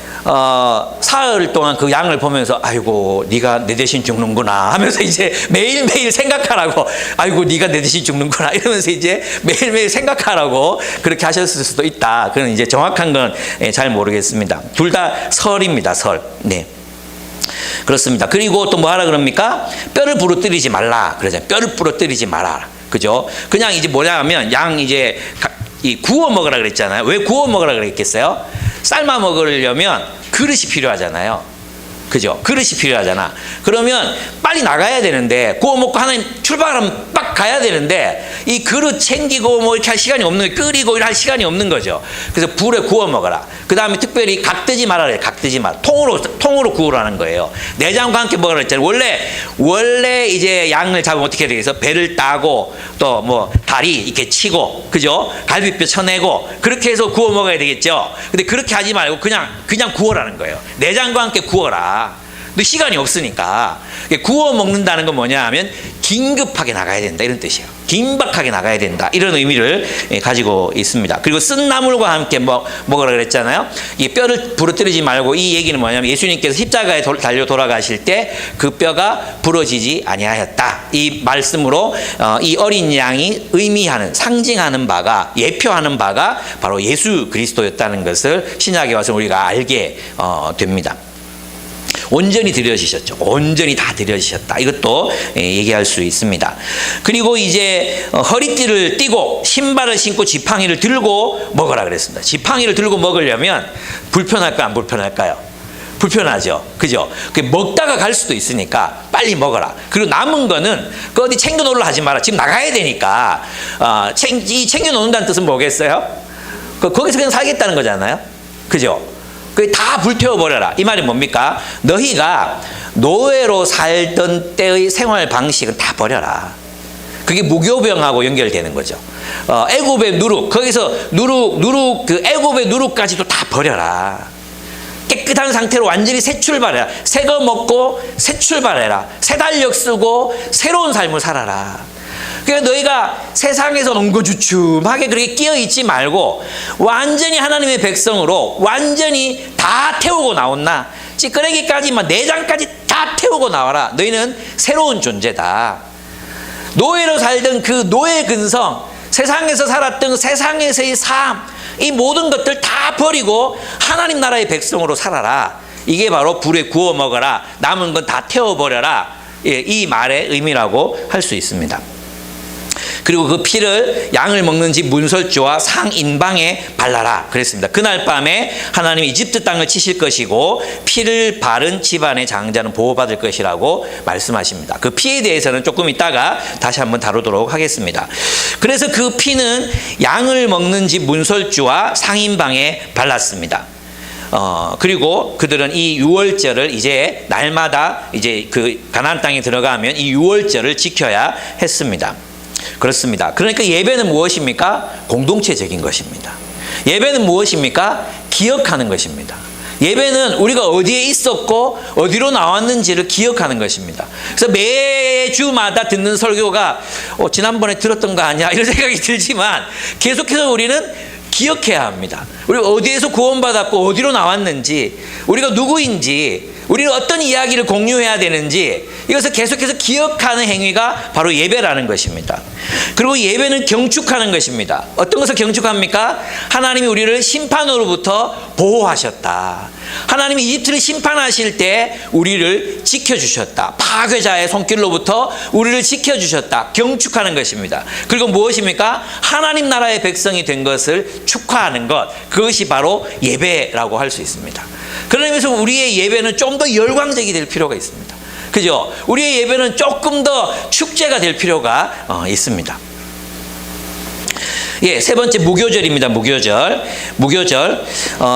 사흘 동안 그 양을 보면서 아이고 네가 내 대신 죽는구나 하면서 이제 매일매일 생각하라고, 아이고 네가 내 대신 죽는구나 이러면서 이제 매일매일 생각하라고 그렇게 하셨을 수도 있다. 그건 이제 정확한 건 잘 모르겠습니다. 둘 다 설입니다. 설. 네. 그렇습니다. 그리고 또 뭐 하라 그럽니까? 뼈를 부러뜨리지 말라 그러잖아요. 뼈를 부러뜨리지 마라. 그죠? 그냥 이제 뭐냐 하면 양 이제 구워 먹으라 그랬잖아요. 왜 구워 먹으라 그랬겠어요? 삶아 먹으려면 그릇이 필요하잖아요. 그죠? 그릇이 필요하잖아. 그러면 빨리 나가야 되는데, 구워 먹고 하나님 출발하면 빡 가야 되는데, 이 그릇 챙기고 뭐 이렇게 할 시간이 없는, 끓이고 이럴 할 시간이 없는 거죠. 그래서 불에 구워 먹어라. 그 다음에 특별히 각 뜨지 말아야 돼. 각 뜨지 마. 통으로 구우라는 거예요. 내장과 함께 먹으라 했잖아요. 원래 이제 양을 잡으면 어떻게 해야 되겠어? 배를 따고, 또 뭐 다리 이렇게 치고, 그죠? 갈비뼈 쳐내고, 그렇게 해서 구워 먹어야 되겠죠. 근데 그렇게 하지 말고 그냥 구워라는 거예요. 내장과 함께 구워라. 근데 시간이 없으니까 구워 먹는다는 건 뭐냐 하면 긴급하게 나가야 된다 이런 뜻이에요. 긴박하게 나가야 된다 이런 의미를 가지고 있습니다. 그리고 쓴 나물과 함께 먹으라 그랬잖아요. 이 뼈를 부러뜨리지 말고, 이 얘기는 뭐냐면 예수님께서 십자가에 달려 돌아가실 때 그 뼈가 부러지지 아니하였다. 이 말씀으로 이 어린 양이 의미하는, 상징하는 바가, 예표하는 바가 바로 예수 그리스도였다는 것을 신약에 와서 우리가 알게 됩니다. 온전히 드려지셨죠. 온전히 다 드려지셨다. 이것도 얘기할 수 있습니다. 그리고 이제 허리띠를 띠고 신발을 신고 지팡이를 들고 먹으라 그랬습니다. 지팡이를 들고 먹으려면 불편할까요? 안 불편할까요? 불편하죠. 그죠? 먹다가 갈 수도 있으니까 빨리 먹어라. 그리고 남은 거는 그 어디 챙겨놓으려 하지 마라. 지금 나가야 되니까. 이 챙겨놓는다는 뜻은 뭐겠어요? 거기서 그냥 살겠다는 거잖아요. 그죠? 다 불태워버려라. 이 말이 뭡니까? 너희가 노예로 살던 때의 생활 방식은 다 버려라. 그게 무교병하고 연결되는 거죠. 애굽의 누룩, 거기서 누룩, 그 애굽의 누룩까지도 다 버려라. 깨끗한 상태로 완전히 새 출발해라. 새 거 먹고 새 출발해라. 새 달력 쓰고 새로운 삶을 살아라. 그러니까 너희가 세상에서 엉거주춤하게 그렇게 끼어있지 말고 완전히 하나님의 백성으로 완전히 다 태우고 나온나. 찌끄레기까지 내장까지 다 태우고 나와라. 너희는 새로운 존재다. 노예로 살던 그 노예 근성, 세상에서 살았던 세상에서의 삶, 이 모든 것들 다 버리고 하나님 나라의 백성으로 살아라. 이게 바로 불에 구워 먹어라. 남은 건 다 태워버려라. 이 말의 의미라고 할 수 있습니다. 그리고 그 피를 양을 먹는 집 문설주와 상인방에 발라라 그랬습니다. 그날 밤에 하나님 이집트 땅을 치실 것이고 피를 바른 집안의 장자는 보호받을 것이라고 말씀하십니다. 그 피에 대해서는 조금 이따가 다시 한번 다루도록 하겠습니다. 그래서 그 피는 양을 먹는 집 문설주와 상인방에 발랐습니다. 그리고 그들은 이 유월절을 이제 날마다 이제 그 가나안 땅에 들어가면 이 유월절을 지켜야 했습니다. 그렇습니다. 그러니까 예배는 무엇입니까? 공동체적인 것입니다. 예배는 무엇입니까? 기억하는 것입니다. 예배는 우리가 어디에 있었고 어디로 나왔는지를 기억하는 것입니다. 그래서 매주마다 듣는 설교가 지난번에 들었던 거 아니야? 이런 생각이 들지만 계속해서 우리는 기억해야 합니다. 우리가 어디에서 구원받았고 어디로 나왔는지, 우리가 누구인지, 우리는 어떤 이야기를 공유해야 되는지, 이것을 계속해서 기억하는 행위가 바로 예배라는 것입니다. 그리고 예배는 경축하는 것입니다. 어떤 것을 경축합니까? 하나님이 우리를 심판으로부터 보호하셨다. 하나님이 이집트를 심판하실 때 우리를 지켜주셨다. 파괴자의 손길로부터 우리를 지켜주셨다. 경축하는 것입니다. 그리고 무엇입니까? 하나님 나라의 백성이 된 것을 축하하는 것, 그것이 바로 예배라고 할 수 있습니다. 그런 의미에서 우리의 예배는 좀 더 열광적이 될 필요가 있습니다. 그죠? 우리의 예배는 조금 더 축제가 될 필요가 있습니다. 예, 세 번째 무교절입니다. 무교절.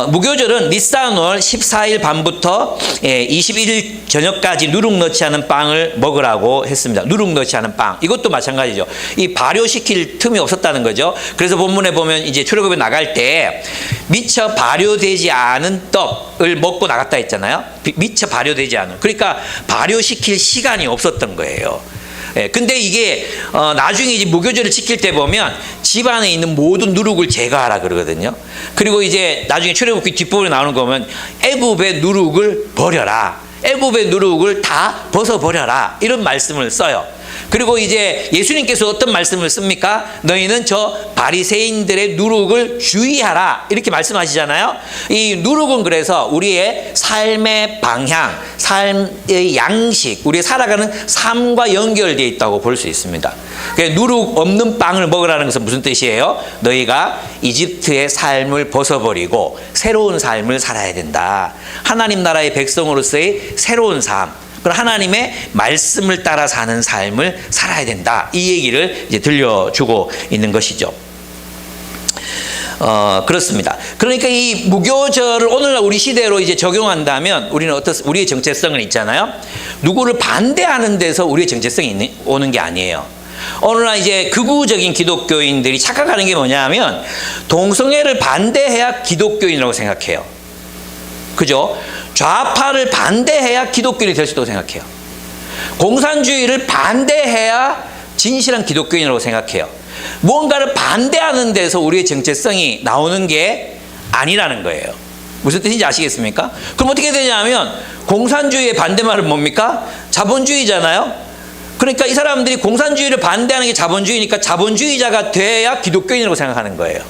무교절은 니산월 14일 밤부터 21일 저녁까지 누룩 넣지 않은 빵을 먹으라고 했습니다. 누룩 넣지 않은 빵. 이것도 마찬가지죠. 이 발효시킬 틈이 없었다는 거죠. 그래서 본문에 보면 이제 출애굽에 나갈 때 미처 발효되지 않은 떡을 먹고 나갔다 했잖아요. 미처 발효되지 않은. 그러니까 발효시킬 시간이 없었던 거예요. 근데 이게 나중에 이제 무교절을 지킬 때 보면 집안에 있는 모든 누룩을 제거하라 그러거든요. 그리고 이제 나중에 출애굽기 뒷부분에 나오는 거 보면 애굽의 누룩을 버려라. 애굽의 누룩을 다 벗어버려라. 이런 말씀을 써요. 그리고 이제 예수님께서 어떤 말씀을 씁니까? 너희는 저 바리새인들의 누룩을 주의하라. 이렇게 말씀하시잖아요. 이 누룩은 그래서 우리의 삶의 방향, 삶의 양식, 우리의 살아가는 삶과 연결되어 있다고 볼 수 있습니다. 누룩 없는 빵을 먹으라는 것은 무슨 뜻이에요? 너희가 이집트의 삶을 벗어버리고 새로운 삶을 살아야 된다. 하나님 나라의 백성으로서의 새로운 삶, 그럼 하나님의 말씀을 따라 사는 삶을 살아야 된다. 이 얘기를 이제 들려주고 있는 것이죠. 그렇습니다. 그러니까 이 무교절을 오늘날 우리 시대로 이제 적용한다면 우리는 우리의 정체성은 있잖아요. 누구를 반대하는 데서 우리의 정체성이 오는 게 아니에요. 오늘날 이제 극우적인 기독교인들이 착각하는 게 뭐냐면 동성애를 반대해야 기독교인이라고 생각해요. 그죠? 좌파를 반대해야 기독교인이 될 수 있다고 생각해요. 공산주의를 반대해야 진실한 기독교인이라고 생각해요. 무언가를 반대하는 데서 우리의 정체성이 나오는 게 아니라는 거예요. 무슨 뜻인지 아시겠습니까? 그럼 어떻게 되냐면 공산주의의 반대말은 뭡니까? 자본주의잖아요. 그러니까 이 사람들이 공산주의를 반대하는 게 자본주의니까 자본주의자가 돼야 기독교인이라고 생각하는 거예요.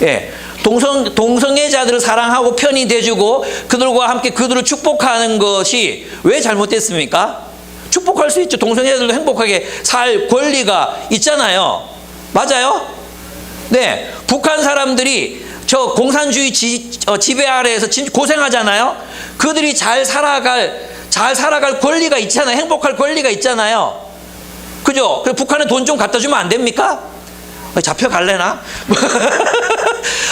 예. 동성애자들을 사랑하고 편히 대주고 그들과 함께 그들을 축복하는 것이 왜 잘못됐습니까? 축복할 수 있죠. 동성애자들도 행복하게 살 권리가 있잖아요. 맞아요? 네. 북한 사람들이 저 공산주의 지배 아래에서 고생하잖아요. 그들이 잘 살아갈 권리가 있잖아요. 행복할 권리가 있잖아요. 그죠? 그래서 북한에 돈 좀 갖다 주면 안 됩니까? 잡혀갈래나?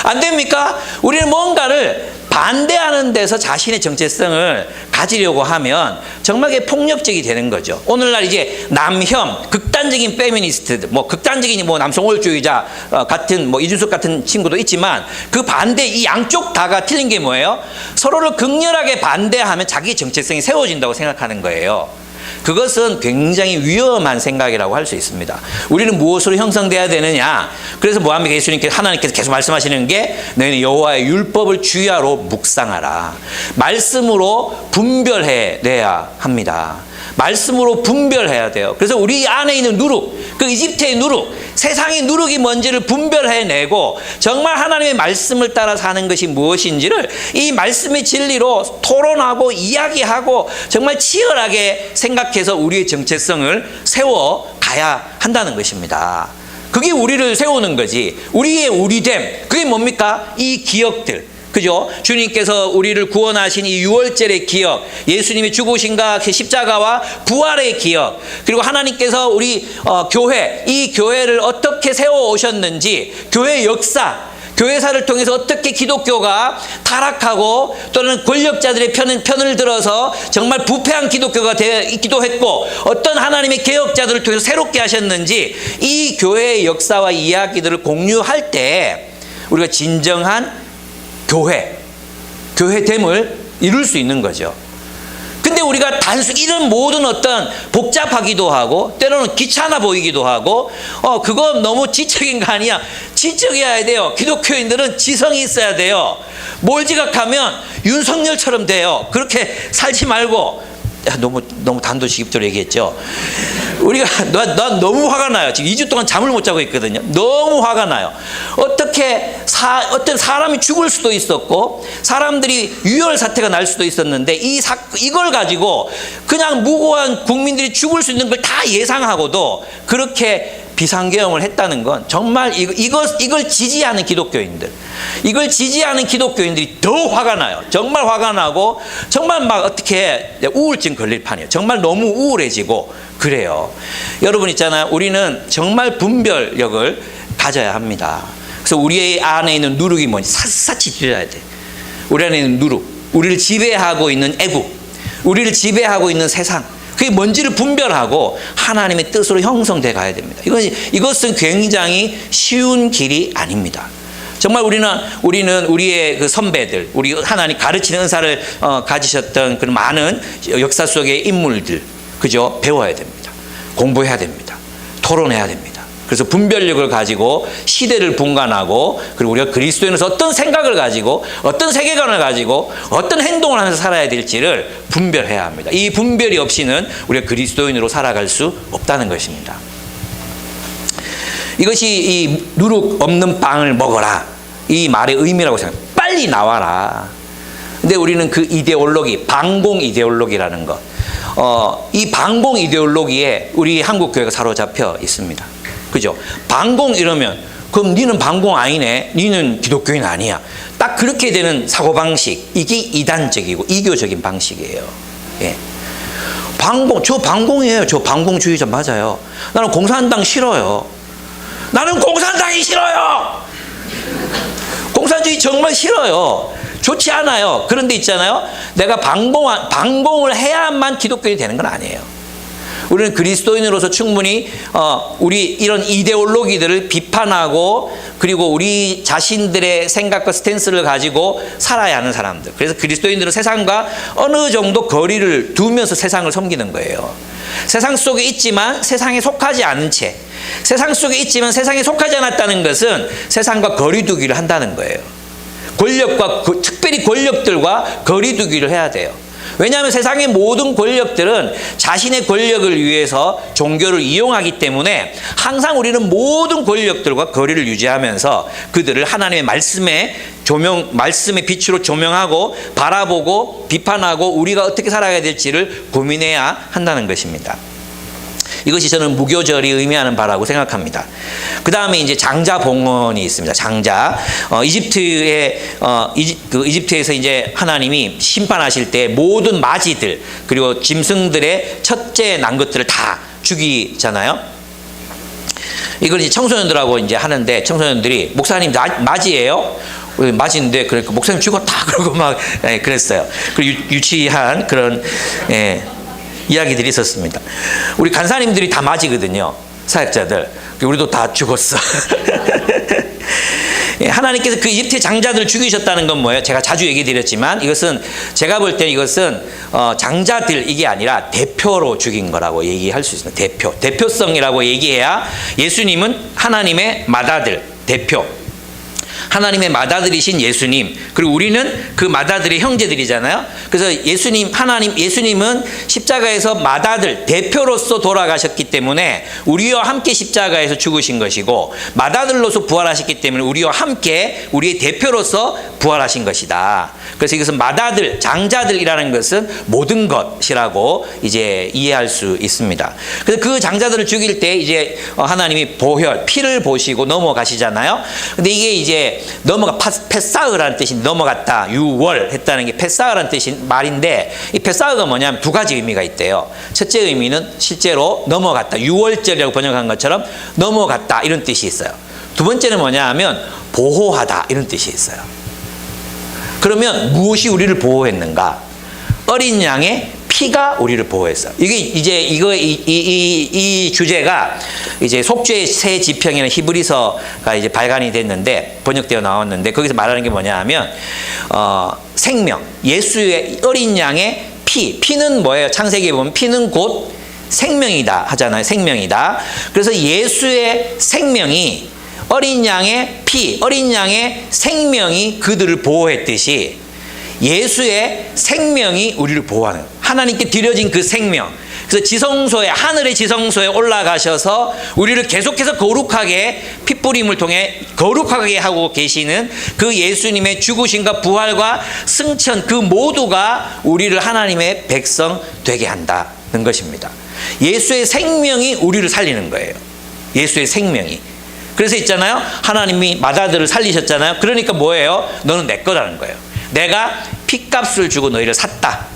안 됩니까? 우리는 뭔가를 반대하는 데서 자신의 정체성을 가지려고 하면 정말 폭력적이 되는 거죠. 오늘날 이제 남혐, 극단적인 페미니스트들, 극단적인 남성 우월주의자 같은 이준석 같은 친구도 있지만 그 반대 이 양쪽 다가 틀린 게 뭐예요? 서로를 극렬하게 반대하면 자기 정체성이 세워진다고 생각하는 거예요. 그것은 굉장히 위험한 생각이라고 할 수 있습니다. 우리는 무엇으로 형성돼야 되느냐? 그래서 하나님께서 계속 말씀하시는 게 너희는 여호와의 율법을 주야로 묵상하라. 말씀으로 분별해내야 합니다. 말씀으로 분별해야 돼요. 그래서 우리 안에 있는 누룩, 그 이집트의 누룩, 세상의 누룩이 뭔지를 분별해내고 정말 하나님의 말씀을 따라 사는 것이 무엇인지를 이 말씀의 진리로 토론하고 이야기하고 정말 치열하게 생각해서 우리의 정체성을 세워가야 한다는 것입니다. 그게 우리를 세우는 거지. 우리의 우리됨, 그게 뭡니까? 이 기억들. 그죠? 주님께서 우리를 구원하신 이 유월절의 기억, 예수님이 죽으신가 십자가와 부활의 기억, 그리고 하나님께서 우리 교회, 이 교회를 어떻게 세워 오셨는지, 교회 역사, 교회사를 통해서 어떻게 기독교가 타락하고 또는 권력자들의 편을 들어서 정말 부패한 기독교가 되기도 했고 어떤 하나님의 개혁자들을 통해서 새롭게 하셨는지 이 교회의 역사와 이야기들을 공유할 때 우리가 진정한 교회됨을 이룰 수 있는 거죠. 근데 우리가 이런 모든 어떤 복잡하기도 하고 때로는 귀찮아 보이기도 하고 그거 너무 지적인 거 아니야? 지적해야 돼요. 기독교인들은 지성이 있어야 돼요. 뭘 지각하면 윤석열처럼 돼요. 그렇게 살지 말고. 너무 단도직입적으로 얘기했죠. 난 너무 화가 나요. 지금 2주 동안 잠을 못 자고 있거든요. 너무 화가 나요. 어떤 사람이 죽을 수도 있었고 사람들이 유혈 사태가 날 수도 있었는데 이걸 가지고 그냥 무고한 국민들이 죽을 수 있는 걸 다 예상하고도 그렇게 비상계엄을 했다는 건 정말 이걸 지지하는 기독교인들, 이걸 지지하는 기독교인들이 더 화가 나요. 정말 화가 나고 정말 어떻게 우울증 걸릴 판이에요. 정말 너무 우울해지고 그래요. 여러분 있잖아요. 우리는 정말 분별력을 가져야 합니다. 그래서 우리 안에 있는 누룩이 뭔지 샅샅이 들여야 돼. 우리 안에 있는 누룩, 우리를 지배하고 있는 애국, 우리를 지배하고 있는 세상, 그게 뭔지를 분별하고 하나님의 뜻으로 형성돼 가야 됩니다. 이것은 굉장히 쉬운 길이 아닙니다. 정말 우리는 우리의 그 선배들, 우리 하나님 가르치는 은사를 가지셨던 그런 많은 역사 속의 인물들, 그죠? 배워야 됩니다. 공부해야 됩니다. 토론해야 됩니다. 그래서 분별력을 가지고 시대를 분간하고 그리고 우리가 그리스도인으로서 어떤 생각을 가지고 어떤 세계관을 가지고 어떤 행동을 하면서 살아야 될지를 분별해야 합니다. 이 분별이 없이는 우리가 그리스도인으로 살아갈 수 없다는 것입니다. 이것이 이 누룩 없는 빵을 먹어라, 이 말의 의미라고 생각해요. 빨리 나와라. 근데 우리는 그 이데올로기, 반공 이데올로기라는 것, 이 반공 이데올로기에 우리 한국 교회가 사로잡혀 있습니다. 그죠? 반공 이러면 그럼 니는 반공 아니네, 니는 기독교인 아니야. 딱 그렇게 되는 사고방식, 이게 이단적이고 이교적인 방식이에요. 예. 저 반공이에요. 저 반공주의자 맞아요. 나는 공산당 싫어요. 나는 공산당이 싫어요. 공산주의 정말 싫어요. 좋지 않아요. 그런데 있잖아요. 내가 반공을 해야만 기독교인이 되는 건 아니에요. 우리는 그리스도인으로서 충분히 우리 이런 이데올로기들을 비판하고 그리고 우리 자신들의 생각과 스탠스를 가지고 살아야 하는 사람들. 그래서 그리스도인들은 세상과 어느 정도 거리를 두면서 세상을 섬기는 거예요. 세상 속에 있지만 세상에 속하지 않은 채, 세상 속에 있지만 세상에 속하지 않았다는 것은 세상과 거리두기를 한다는 거예요. 권력과 특별히 권력들과 거리두기를 해야 돼요. 왜냐하면 세상의 모든 권력들은 자신의 권력을 위해서 종교를 이용하기 때문에 항상 우리는 모든 권력들과 거리를 유지하면서 그들을 하나님의 말씀의 빛으로 조명하고 바라보고 비판하고 우리가 어떻게 살아야 될지를 고민해야 한다는 것입니다. 이것이 저는 무교절이 의미하는 바라고 생각합니다. 그 다음에 이제 장자 봉헌이 있습니다. 장자. 이집트에서 이제 하나님이 심판하실 때 모든 마지들 그리고 짐승들의 첫째 난 것들을 다 죽이잖아요. 이걸 이제 청소년들하고 이제 하는데 청소년들이 목사님 맞이예요? 맞인데 그러니까 목사님 죽었다 그러고 막 그랬어요. 그리고 유치한 그런 이야기들이 있었습니다. 우리 간사님들이 다 맞이거든요. 사역자들. 우리도 다 죽었어. 하나님께서 그 이집트의 장자들을 죽이셨다는 건 뭐예요? 제가 자주 얘기 드렸지만 이것은 제가 볼 때 이것은 장자들 이게 아니라 대표로 죽인 거라고 얘기할 수 있습니다. 대표성이라고 얘기해야 예수님은 하나님의 맏아들, 대표. 하나님의 맏아들이신 예수님, 그리고 우리는 그 맏아들의 형제들이잖아요. 그래서 예수님은 십자가에서 맏아들, 대표로서 돌아가셨기 때문에 우리와 함께 십자가에서 죽으신 것이고 맏아들로서 부활하셨기 때문에 우리와 함께 우리의 대표로서 부활하신 것이다. 그래서 이것은 맏아들, 장자들이라는 것은 모든 것이라고 이제 이해할 수 있습니다. 그래서 그 장자들을 죽일 때 이제 하나님이 보혈, 피를 보시고 넘어가시잖아요. 근데 이게 이제 페사흐라는 뜻이 넘어갔다, 유월 했다는 게 페사흐라는 뜻이 말인데 이 페사흐가 뭐냐면 두 가지 의미가 있대요. 첫째 의미는 실제로 넘어갔다, 유월절이라고 번역한 것처럼 넘어갔다 이런 뜻이 있어요. 두 번째는 뭐냐 하면 보호하다 이런 뜻이 있어요. 그러면 무엇이 우리를 보호했는가? 어린 양의 피가 우리를 보호했어요. 이게 이제 이 주제가 이제 속죄의 새 지평이라는 히브리서가 이제 발간이 됐는데 번역되어 나왔는데 거기서 말하는 게 뭐냐 하면 생명, 예수의 어린 양의 피는 뭐예요? 창세기에 보면 피는 곧 생명이다 하잖아요. 생명이다. 그래서 예수의 생명이 어린 양의 어린 양의 생명이 그들을 보호했듯이 예수의 생명이 우리를 보호하는, 하나님께 드려진 그 생명. 그래서 지성소에, 하늘의 지성소에 올라가셔서 우리를 계속해서 거룩하게 핏부림을 통해 거룩하게 하고 계시는 그 예수님의 죽으심과 부활과 승천, 그 모두가 우리를 하나님의 백성 되게 한다는 것입니다. 예수의 생명이 우리를 살리는 거예요. 예수의 생명이. 그래서 있잖아요. 하나님이 맏아들을 살리셨잖아요. 그러니까 뭐예요? 너는 내 거라는 거예요. 내가 핏값을 주고 너희를 샀다.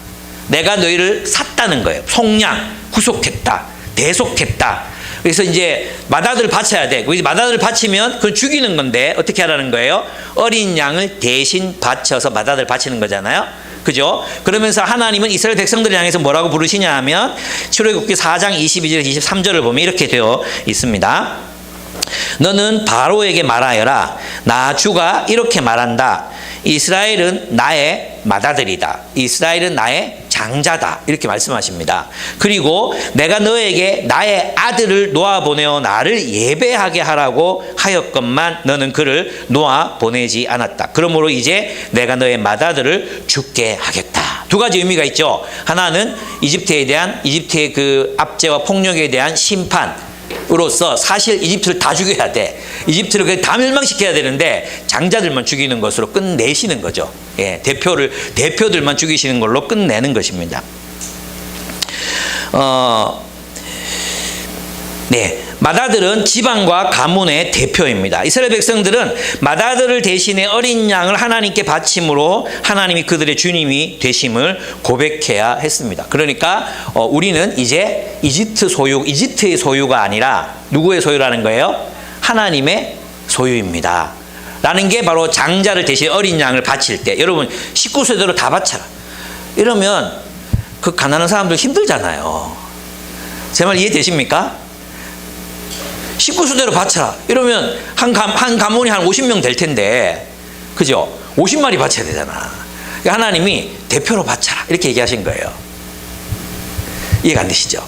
내가 너희를 샀다는 거예요. 속량, 구속했다, 대속했다. 그래서 이제 맏아들을 바쳐야 돼. 맏아들을 바치면 그건 죽이는 건데 어떻게 하라는 거예요? 어린 양을 대신 바쳐서 맏아들을 바치는 거잖아요. 그죠? 그러면서 하나님은 이스라엘 백성들을 향해서 뭐라고 부르시냐 하면 출애굽기 4장 22절 23절을 보면 이렇게 되어 있습니다. 너는 바로에게 말하여라. 나 주가 이렇게 말한다. 이스라엘은 나의 맏아들이다. 이스라엘은 나의 장자다. 이렇게 말씀하십니다. 그리고 내가 너에게 나의 아들을 놓아보내어 나를 예배하게 하라고 하였건만 너는 그를 놓아보내지 않았다. 그러므로 이제 내가 너의 맏아들을 죽게 하겠다. 두 가지 의미가 있죠. 하나는 이집트의 그 압제와 폭력에 대한 심판, 으로서 사실 이집트를 다 죽여야 돼. 이집트를 그냥 다 멸망시켜야 되는데 장자들만 죽이는 것으로 끝내시는 거죠. 예, 대표들만 죽이시는 걸로 끝내는 것입니다. 네, 맏아들은 지방과 가문의 대표입니다. 이스라엘 백성들은 맏아들을 대신해 어린 양을 하나님께 바침으로 하나님이 그들의 주님이 되심을 고백해야 했습니다. 그러니까 우리는 이제 이집트의 소유가 아니라 누구의 소유라는 거예요? 하나님의 소유입니다. 라는 게 바로 장자를 대신 어린 양을 바칠 때, 여러분 19세대로 다 바쳐라. 이러면 그 가난한 사람들 힘들잖아요. 제 말 이해되십니까? 식구수대로 바쳐라. 이러면 한 가문이 한 50명 될 텐데, 그죠? 50마리 바쳐야 되잖아. 하나님이 대표로 바쳐라. 이렇게 얘기하신 거예요. 이해가 안 되시죠?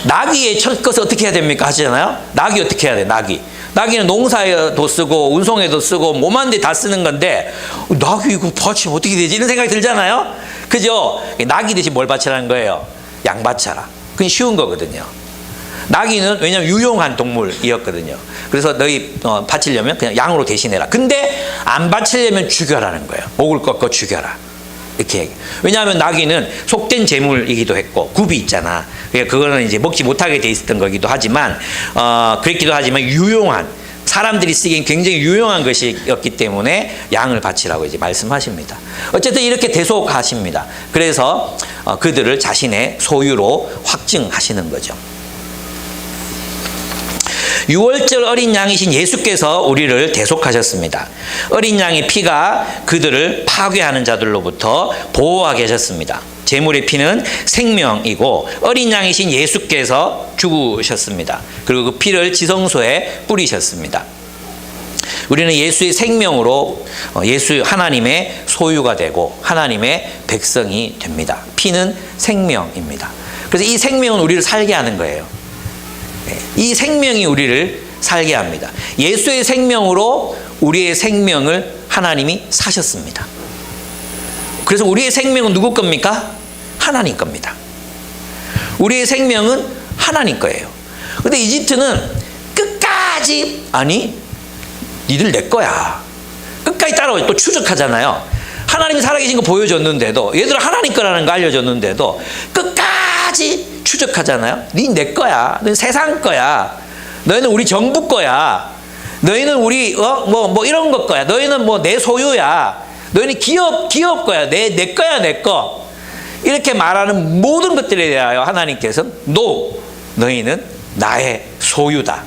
나귀의 첫 것을 어떻게 해야 됩니까? 하시잖아요? 나귀 어떻게 해야 돼? 나귀는 농사에도 쓰고 운송에도 쓰고 몸한 데 다 쓰는 건데, 나귀 이거 바치면 어떻게 되지? 이런 생각이 들잖아요? 그죠? 나귀 대신 뭘 바치라는 거예요? 양 바쳐라. 그건 쉬운 거거든요. 나귀는 왜냐면 유용한 동물이었거든요. 그래서 너희 바치려면 그냥 양으로 대신해라. 근데 안 바치려면 죽여라는 거예요. 목을 꺾어 죽여라. 이렇게 얘기. 왜냐하면 나귀는 속된 재물이기도 했고 굽이 있잖아. 그러니까 그거는 이제 먹지 못하게 돼 있었던 거기도 하지만 그랬기도 하지만 유용한, 사람들이 쓰기엔 굉장히 유용한 것이었기 때문에 양을 바치라고 이제 말씀하십니다. 어쨌든 이렇게 대속하십니다. 그래서 그들을 자신의 소유로 확증하시는 거죠. 유월절 어린 양이신 예수께서 우리를 대속하셨습니다. 어린 양의 피가 그들을 파괴하는 자들로부터 보호하게 하셨습니다. 제물의 피는 생명이고 어린 양이신 예수께서 죽으셨습니다. 그리고 그 피를 지성소에 뿌리셨습니다. 우리는 예수의 생명으로 예수 하나님의 소유가 되고 하나님의 백성이 됩니다. 피는 생명입니다. 그래서 이 생명은 우리를 살게 하는 거예요. 이 생명이 우리를 살게 합니다. 예수의 생명으로 우리의 생명을 하나님이 사셨습니다. 그래서 우리의 생명은 누구 겁니까? 하나님 겁니다. 우리의 생명은 하나님 거예요. 근데 이집트는 끝까지 아니 니들 내 거야. 끝까지 따라오죠. 또 추적하잖아요. 하나님이 살아계신 거 보여줬는데도, 얘들은 하나님 거라는 거 알려줬는데도 끝까지 추적하잖아요. 니 내 거야. 너희 세상 거야. 너희는 우리 정부 거야. 너희는 우리 뭐 이런 것 거야. 너희는 뭐 내 소유야. 너희는 기업 거야. 내 거야, 내 거. 이렇게 말하는 모든 것들에 대하여 하나님께서는 no, 너희는 나의 소유다.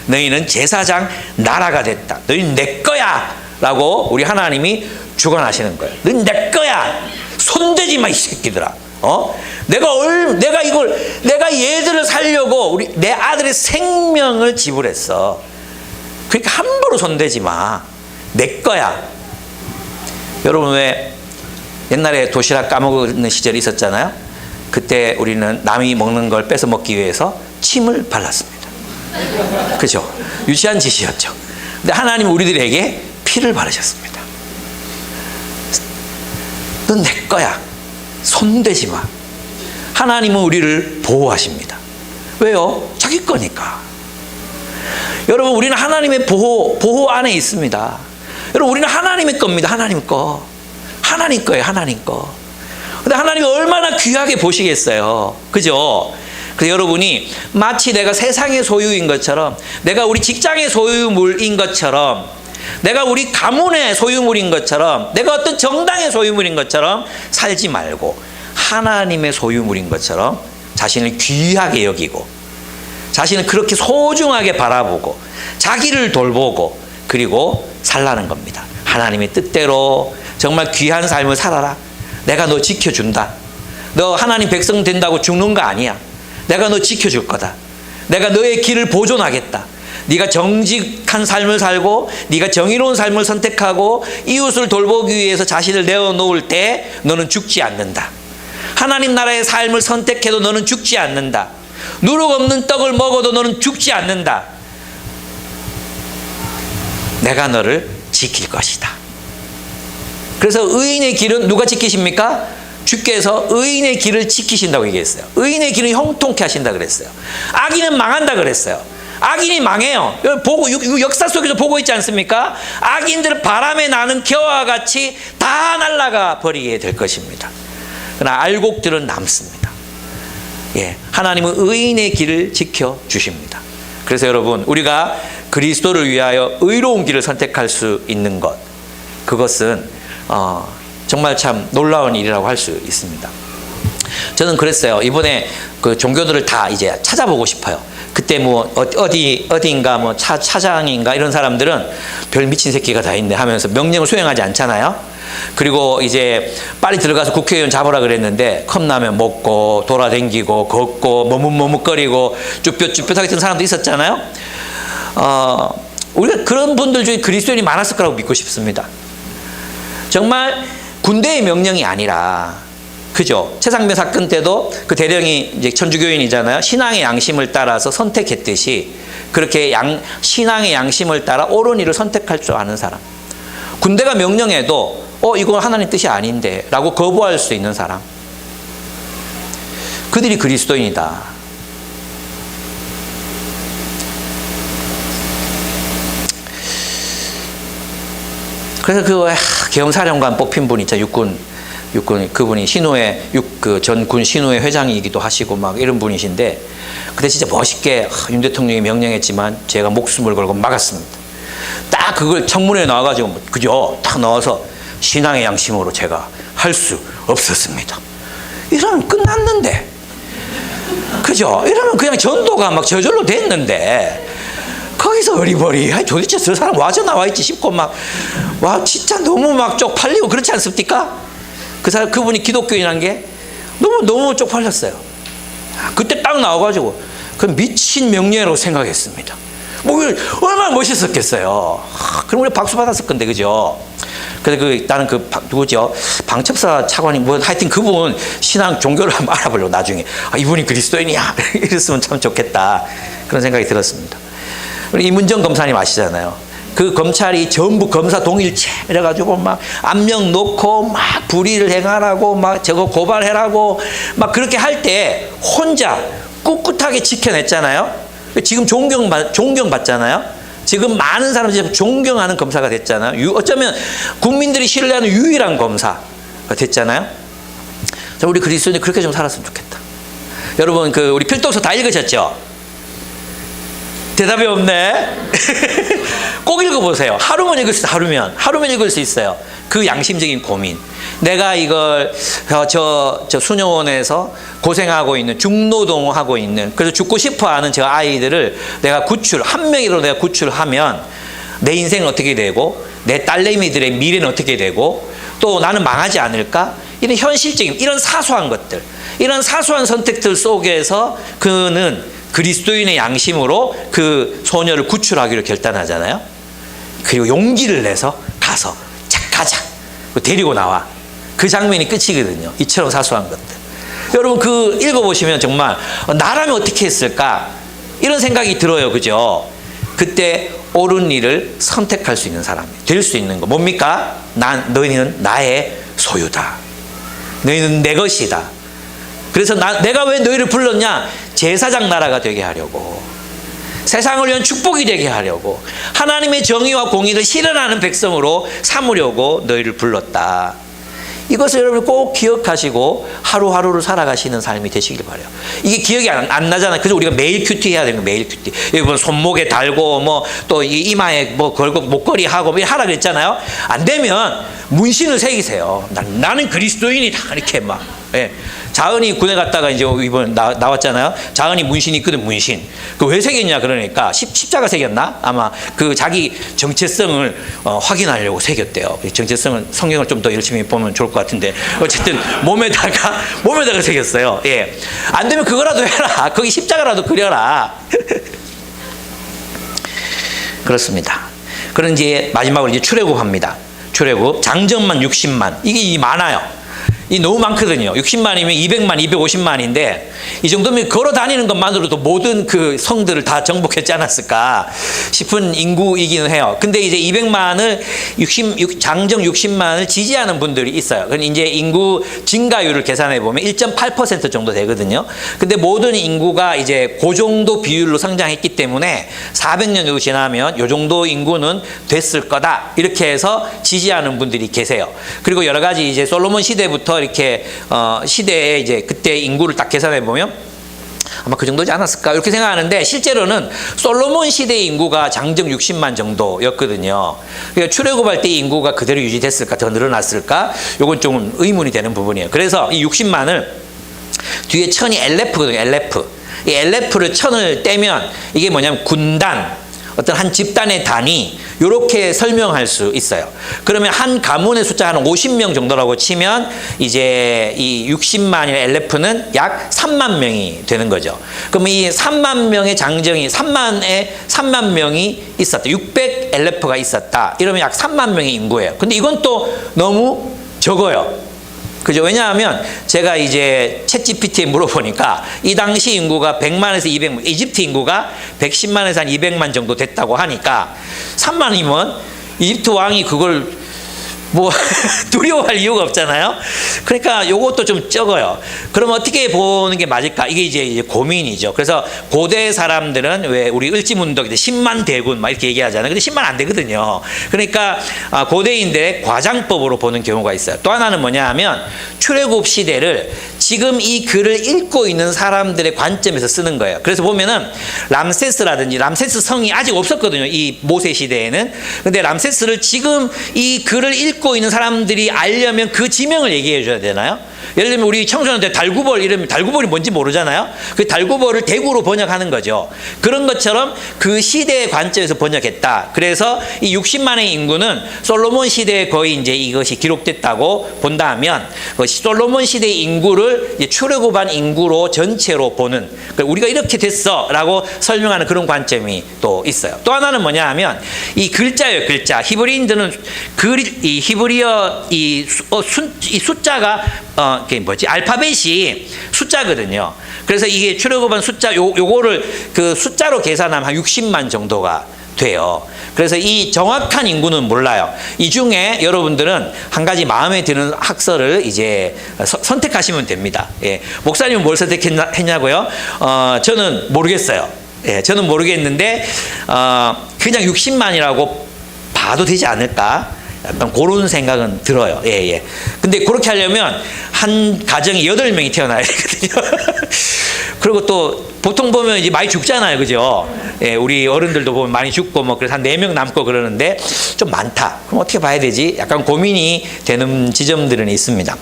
너희는 제사장 나라가 됐다. 너희는 내 거야 라고 우리 하나님이 주관하시는 거예요. 너희는 내 거야. 손대지 마 이 새끼들아. 내가 얘들을 살려고 내 아들의 생명을 지불했어. 그러니까 함부로 손대지 마. 내 거야. 여러분 왜 옛날에 도시락 까먹는 시절이 있었잖아요. 그때 우리는 남이 먹는 걸 뺏어 먹기 위해서 침을 발랐습니다. 그죠? 유치한 짓이었죠. 근데 하나님은 우리들에게 피를 바르셨습니다. 넌 내 거야. 손대지 마. 하나님은 우리를 보호하십니다. 왜요? 자기 거니까. 여러분 우리는 하나님의 보호 안에 있습니다. 여러분 우리는 하나님의 겁니다. 하나님 거. 하나님 거예요. 하나님 거. 근데 하나님이 얼마나 귀하게 보시겠어요. 그죠? 그래서 여러분이 마치 내가 세상의 소유인 것처럼, 내가 우리 직장의 소유물인 것처럼, 내가 우리 가문의 소유물인 것처럼, 내가 어떤 정당의 소유물인 것처럼 살지 말고 하나님의 소유물인 것처럼 자신을 귀하게 여기고 자신을 그렇게 소중하게 바라보고 자기를 돌보고 그리고 살라는 겁니다. 하나님의 뜻대로 정말 귀한 삶을 살아라. 내가 너 지켜준다. 너 하나님 백성 된다고 죽는 거 아니야. 내가 너 지켜줄 거다. 내가 너의 길을 보존하겠다. 네가 정직한 삶을 살고 네가 정의로운 삶을 선택하고 이웃을 돌보기 위해서 자신을 내어놓을 때 너는 죽지 않는다. 하나님 나라의 삶을 선택해도 너는 죽지 않는다. 누룩 없는 떡을 먹어도 너는 죽지 않는다. 내가 너를 지킬 것이다. 그래서 의인의 길은 누가 지키십니까? 주께서 의인의 길을 지키신다고 얘기했어요. 의인의 길은 형통케 하신다 그랬어요. 악인은 망한다 그랬어요. 악인이 망해요. 역사 속에서 보고 있지 않습니까? 악인들은 바람에 나는 겨와 같이 다 날아가 버리게 될 것입니다. 그러나 알곡들은 남습니다. 예, 하나님은 의인의 길을 지켜주십니다. 그래서 여러분 우리가 그리스도를 위하여 의로운 길을 선택할 수 있는 것, 그것은 정말 참 놀라운 일이라고 할 수 있습니다. 저는 그랬어요. 이번에 그 종교들을 다 이제 찾아보고 싶어요. 그때 뭐 어디인가 뭐 차장인가 이런 사람들은 별 미친 새끼가 다 있네 하면서 명령을 수행하지 않잖아요. 그리고 이제 빨리 들어가서 국회의원 잡으라 그랬는데 컵라면 먹고 돌아다니고 걷고 머뭇머뭇거리고 쭈뼛쭈뼛하게 든 사람도 있었잖아요. 우리가 그런 분들 중에 그리스도인이 많았을 거라고 믿고 싶습니다. 정말 군대의 명령이 아니라, 그죠? 최상병 사건 때도 그 대령이 이제 천주교인이잖아요. 신앙의 양심을 따라서 선택했듯이 그렇게 신앙의 양심을 따라 옳은 일을 선택할 줄 아는 사람. 군대가 명령해도 이건 하나님 뜻이 아닌데 라고 거부할 수 있는 사람. 그들이 그리스도인이다. 그래서 계엄사령관 뽑힌 분이 있죠. 육군 그분이 신우회 전군 신우회 회장이기도 하시고 막 이런 분이신데, 그때 진짜 멋있게 윤 대통령이 명령했지만 제가 목숨을 걸고 막았습니다. 딱 그걸 청문회에 나와가지고 그죠? 딱 나와서 신앙의 양심으로 제가 할 수 없었습니다. 이러면 끝났는데, 그죠? 이러면 그냥 전도가 막 저절로 됐는데. 거기서 어리버리, 도대체 저 사람 와저 나와있지 싶고 와 진짜 너무 막 쪽팔리고 그렇지 않습니까? 그분이 기독교인한 게 너무 쪽팔렸어요. 그때 딱 나와가지고 그 미친 명예라고 생각했습니다. 얼마나 멋있었겠어요. 그럼 우리 박수 받았을 건데, 그죠? 근데 나는 누구죠? 방첩사 차관이 하여튼 그분 신앙 종교를 한번 알아보려고 나중에 이분이 그리스도인이야 이랬으면 참 좋겠다, 그런 생각이 들었습니다. 우리 이문정 검사님 아시잖아요. 그 검찰이 전부 검사 동일체 이래가지고 막 압력 놓고 막 불의를 행하라고 막 저거 고발해라고 막 그렇게 할 때 혼자 꿋꿋하게 지켜냈잖아요. 지금 존경받잖아요. 지금 많은 사람들이 존경하는 검사가 됐잖아요. 어쩌면 국민들이 신뢰하는 유일한 검사가 됐잖아요. 우리 그리스도인이 그렇게 좀 살았으면 좋겠다. 여러분 우리 필독서 다 읽으셨죠? 대답이 없네. 꼭 읽어보세요. 하루면 읽을 수 있어요. 하루면 읽을 수 있어요. 그 양심적인 고민. 내가 이걸 저 수녀원에서 고생하고 있는, 중노동하고 있는, 그래서 죽고 싶어하는 저 아이들을 내가 한 명이라도 내가 구출하면 내 인생은 어떻게 되고 내 딸내미들의 미래는 어떻게 되고 또 나는 망하지 않을까? 이런 현실적인, 이런 사소한 것들, 이런 사소한 선택들 속에서 그는 그리스도인의 양심으로 그 소녀를 구출하기로 결단하잖아요. 그리고 용기를 내서 가서 가자 데리고 나와. 그 장면이 끝이거든요. 이처럼 사소한 것들. 여러분 읽어보시면 정말 나라면 어떻게 했을까 이런 생각이 들어요. 그죠? 그때 옳은 일을 선택할 수 있는 사람이 될 수 있는 거 뭡니까? 너희는 나의 소유다. 너희는 내 것이다. 그래서 내가 왜 너희를 불렀냐? 제사장 나라가 되게 하려고, 세상을 위한 축복이 되게 하려고, 하나님의 정의와 공의를 실현하는 백성으로 삼으려고 너희를 불렀다. 이것을 여러분 꼭 기억하시고 하루하루를 살아가시는 삶이 되시길 바라요. 이게 기억이 안 나잖아요. 그래서 우리가 매일 큐티 해야 되는 거예요. 매일 큐티. 여러분 손목에 달고 또 이마에 걸고 목걸이 하고 하라 그랬잖아요. 안 되면 문신을 새기세요. 나는 그리스도인이다 이렇게 막. 예. 자은이 군에 갔다가 이제 이번 나왔잖아요. 자은이 문신이 있거든. 문신. 왜 새겼냐 그러니까 십자가 새겼나? 아마 자기 정체성을 확인하려고 새겼대요. 정체성을 성경을 좀 더 열심히 보면 좋을 것 같은데 어쨌든 몸에다가 새겼어요. 예. 안 되면 그거라도 해라. 거기 십자가라도 그려라. 그렇습니다. 그런 이제 마지막으로 이제 출애굽합니다. 출애굽 장정만 60만 이게 많아요. 이 너무 많거든요. 60만이면 200만, 250만인데 이 정도면 걸어 다니는 것만으로도 모든 그 성들을 다 정복했지 않았을까 싶은 인구이기는 해요. 근데 이제 200만을 장정 60만을 지지하는 분들이 있어요. 그럼 이제 인구 증가율을 계산해 보면 1.8% 정도 되거든요. 근데 모든 인구가 이제 그 정도 비율로 성장했기 때문에 400년 정도 지나면 이 정도 인구는 됐을 거다. 이렇게 해서 지지하는 분들이 계세요. 그리고 여러 가지 이제 솔로몬 시대부터 이렇게 시대에 이제 그때 인구를 딱 계산해 보면 아마 그 정도지 않았을까 이렇게 생각하는데 실제로는 솔로몬 시대의 인구가 장정 60만 정도였거든요. 그러니까 출애굽할 때 인구가 그대로 유지됐을까 더 늘어났을까 이건 좀 의문이 되는 부분이에요. 그래서 이 60만을 뒤에 천이 엘레프거든요. 엘레프. 이 엘레프를 천을 떼면 이게 뭐냐면 군단 어떤 한 집단의 단위 이렇게 설명할 수 있어요. 그러면 한 가문의 숫자가 한 50명 정도라고 치면 이제 이 60만의 엘레프는 약 3만 명이 되는 거죠. 그럼 이 3만 명의 장정이 3만 명이 있었다. 600 엘레프가 있었다. 이러면 약 3만 명의 인구예요. 근데 이건 또 너무 적어요. 그죠? 왜냐하면 제가 이제 챗GPT에 물어보니까 이 당시 인구가 100만에서 200만, 이집트 인구가 110만에서 한 200만 정도 됐다고 하니까 3만이면 이집트 왕이 그걸 뭐 두려워할 이유가 없잖아요. 그러니까 요것도 좀 적어요. 그럼 어떻게 보는 게 맞을까? 이게 이제 고민이죠. 그래서 고대 사람들은 왜 우리 을지문덕 10만 대군 막 이렇게 얘기하잖아요. 근데 10만 안 되거든요. 그러니까 고대인들의 과장법으로 보는 경우가 있어요. 또 하나는 뭐냐 하면 출애굽 시대를 지금 이 글을 읽고 있는 사람들의 관점에서 쓰는 거예요. 그래서 보면은 람세스라든지 람세스 성이 아직 없었거든요. 이 모세 시대에는. 근데 람세스를 지금 이 글을 읽고 있는 사람들이 알려면 그 지명을 얘기해 줘야 되나요? 예를 들면 우리 청소년한테 달구벌 이러면 달구벌이 뭔지 모르잖아요. 그 달구벌을 대구로 번역하는 거죠. 그런 것처럼 그 시대의 관점에서 번역했다. 그래서 이 60만의 인구는 솔로몬 시대에 거의 이제 이것이 기록됐다고 본다면 솔로몬 시대의 인구를 출애굽한 인구로 전체로 보는, 우리가 이렇게 됐어라고 설명하는 그런 관점이 또 있어요. 또 하나는 뭐냐 하면 이 글자예요. 글자. 히브리인들은 이 히브리어 이 숫자가 그게 뭐지? 알파벳이 숫자거든요. 그래서 이게 출애굽한 숫자 요거를 그 숫자로 계산하면 한 60만 정도가 돼요. 그래서 이 정확한 인구는 몰라요. 이 중에 여러분들은 한 가지 마음에 드는 학설을 이제 선택하시면 됩니다. 예. 목사님은 뭘 선택했냐고요? 저는 모르겠어요. 예, 저는 모르겠는데 그냥 60만이라고 봐도 되지 않을까? 약간 그런 생각은 들어요. 예, 예. 근데 그렇게 하려면 한 가정에 8명이 태어나야 되거든요. 그리고 또 보통 보면 이제 많이 죽잖아요. 그죠? 예, 우리 어른들도 보면 많이 죽고 뭐 그래서 한 4명 남고 그러는데 좀 많다. 그럼 어떻게 봐야 되지? 약간 고민이 되는 지점들은 있습니다.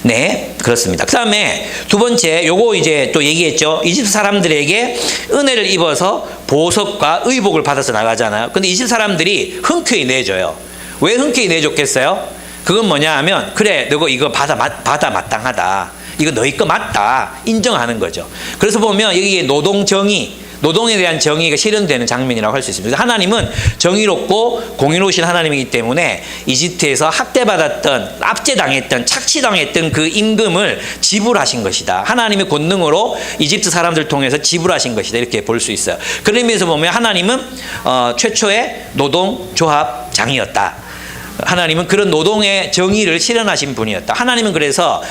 네, 그렇습니다. 그 다음에 두 번째, 요거 이제 또 얘기했죠. 이집트 사람들에게 은혜를 입어서 보석과 의복을 받아서 나가잖아요. 근데 이집트 사람들이 흔쾌히 내줘요. 왜 흔쾌히 내줬겠어요? 그건 뭐냐 하면, 그래, 너 이거 받아 마땅하다. 이거 너희 거 맞다. 인정하는 거죠. 그래서 보면 여기에 노동에 대한 정의가 실현되는 장면이라고 할 수 있습니다. 하나님은 정의롭고 공의로우신 하나님이기 때문에 이집트에서 학대받았던, 압제당했던, 착취당했던 그 임금을 지불하신 것이다. 하나님의 권능으로 이집트 사람들 통해서 지불하신 것이다. 이렇게 볼 수 있어요. 그런 의미에서 보면 하나님은 최초의 노동조합장이었다. 하나님은 그런 노동의 정의를 실현하신 분이었다. 하나님은 그래서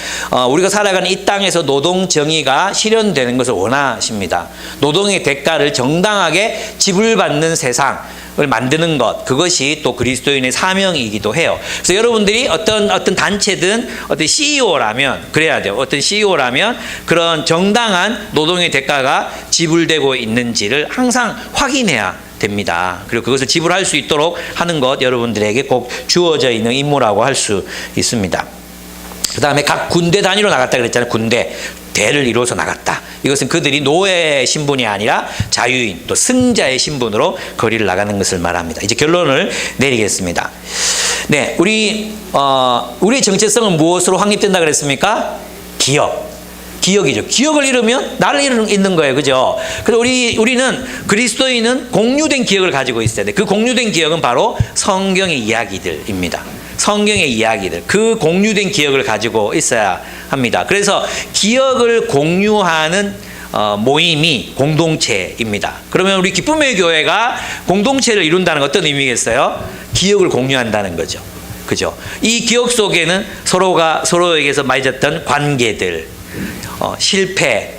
우리가 살아가는 이 땅에서 노동 정의가 실현되는 것을 원하십니다. 노동의 대가를 정당하게 지불받는 세상을 만드는 것, 그것이 또 그리스도인의 사명이기도 해요. 그래서 여러분들이 어떤 단체든 어떤 CEO라면 그래야 돼요. 어떤 CEO라면 그런 정당한 노동의 대가가 지불되고 있는지를 항상 확인해야 됩니다. 그리고 그것을 지불할 수 있도록 하는 것, 여러분들에게 꼭 주어져 있는 임무라고 할 수 있습니다. 그 다음에 각 군대 단위로 나갔다 그랬잖아요. 군대. 대를 이루어서 나갔다. 이것은 그들이 노예 신분이 아니라 자유인, 또 승자의 신분으로 거리를 나가는 것을 말합니다. 이제 결론을 내리겠습니다. 네, 우리의 정체성은 무엇으로 확립된다 그랬습니까? 기억이죠. 기억을 잃으면 나를 잃는 거예요. 그죠? 그래서 우리는 그리스도인은 공유된 기억을 가지고 있어야 돼. 그 공유된 기억은 바로 성경의 이야기들입니다. 성경의 이야기들. 그 공유된 기억을 가지고 있어야 합니다. 그래서 기억을 공유하는 모임이 공동체입니다. 그러면 우리 기쁨의 교회가 공동체를 이룬다는 건 어떤 의미겠어요? 기억을 공유한다는 거죠. 그죠? 이 기억 속에는 서로가 서로에게서 맺었던 관계들, 실패,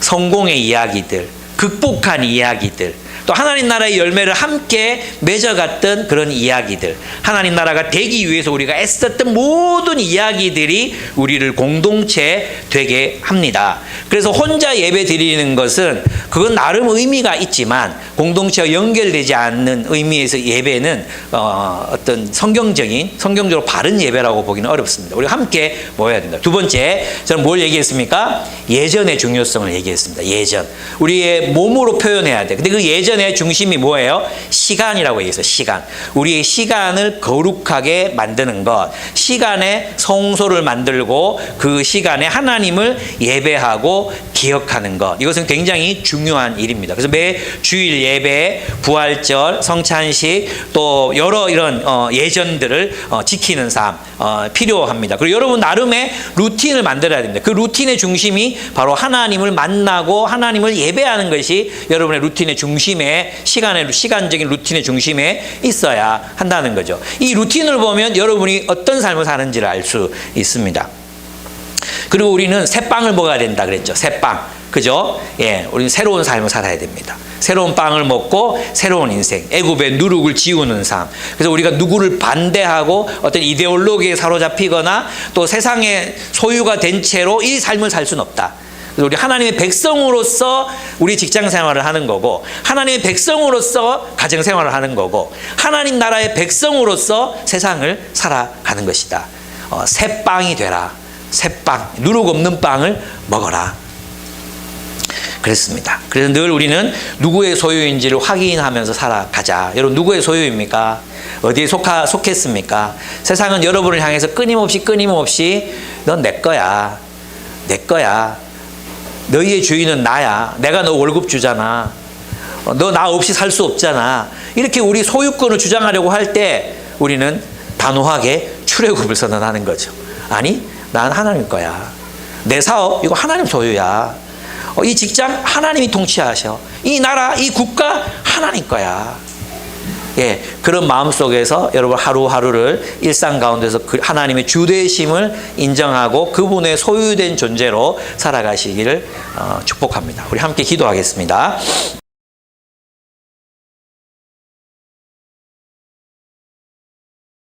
성공의 이야기들, 극복한 이야기들, 또 하나님 나라의 열매를 함께 맺어갔던 그런 이야기들, 하나님 나라가 되기 위해서 우리가 애썼던 모든 이야기들이 우리를 공동체 되게 합니다. 그래서 혼자 예배 드리는 것은 그건 나름 의미가 있지만 공동체와 연결되지 않는 의미에서 예배는 어떤 성경적으로 바른 예배라고 보기는 어렵습니다. 우리가 함께 모여야 된다. 두 번째, 저는 뭘 얘기했습니까? 예전의 중요성을 얘기했습니다. 예전. 우리의 몸으로 표현해야 돼. 근데 그 예전의 중심이 뭐예요? 시간이라고 얘기했어요. 시간. 우리의 시간을 거룩하게 만드는 것. 시간에 성소를 만들고 그 시간에 하나님을 예배하고 기억하는 것. 이것은 굉장히 중요한 일입니다. 그래서 매 주일 예배, 부활절, 성찬식 또 여러 이런 예전들을 지키는 삶 필요합니다. 그리고 여러분 나름의 루틴을 만들어야 됩니다. 그 루틴의 중심이 바로 하나님을 만나고 하나님을 예배하는 것이 여러분의 루틴의 중심에 시간적인 루틴의 중심에 있어야 한다는 거죠. 이 루틴을 보면 여러분이 어떤 삶을 사는지를 알 수 있습니다. 그리고 우리는 새 빵을 먹어야 된다 그랬죠. 새 빵. 그죠? 예, 우리는 새로운 삶을 살아야 됩니다. 새로운 빵을 먹고 새로운 인생, 애굽의 누룩을 지우는 삶. 그래서 우리가 누구를 반대하고 어떤 이데올로기에 사로잡히거나 또 세상의 소유가 된 채로 이 삶을 살 수는 없다. 그래서 우리 하나님의 백성으로서 우리 직장 생활을 하는 거고, 하나님의 백성으로서 가정 생활을 하는 거고, 하나님 나라의 백성으로서 세상을 살아가는 것이다. 새 빵이 되라. 새 빵, 누룩 없는 빵을 먹어라. 그랬습니다. 그래서 늘 우리는 누구의 소유인지를 확인하면서 살아가자. 여러분 누구의 소유입니까? 어디에 속했습니까? 세상은 여러분을 향해서 끊임없이 넌 내 거야. 내 거야. 너희의 주인은 나야. 내가 너 월급 주잖아. 너 나 없이 살 수 없잖아. 이렇게 우리 소유권을 주장하려고 할 때 우리는 단호하게 출애굽을 선언하는 거죠. 아니, 난 하나님 거야. 내 사업 이거 하나님 소유야. 이 직장 하나님이 통치하셔. 이 나라, 이 국가 하나님 거야. 예, 그런 마음 속에서 여러분 하루하루를 일상 가운데서 하나님의 주되심을 인정하고 그분의 소유된 존재로 살아가시기를 축복합니다. 우리 함께 기도하겠습니다.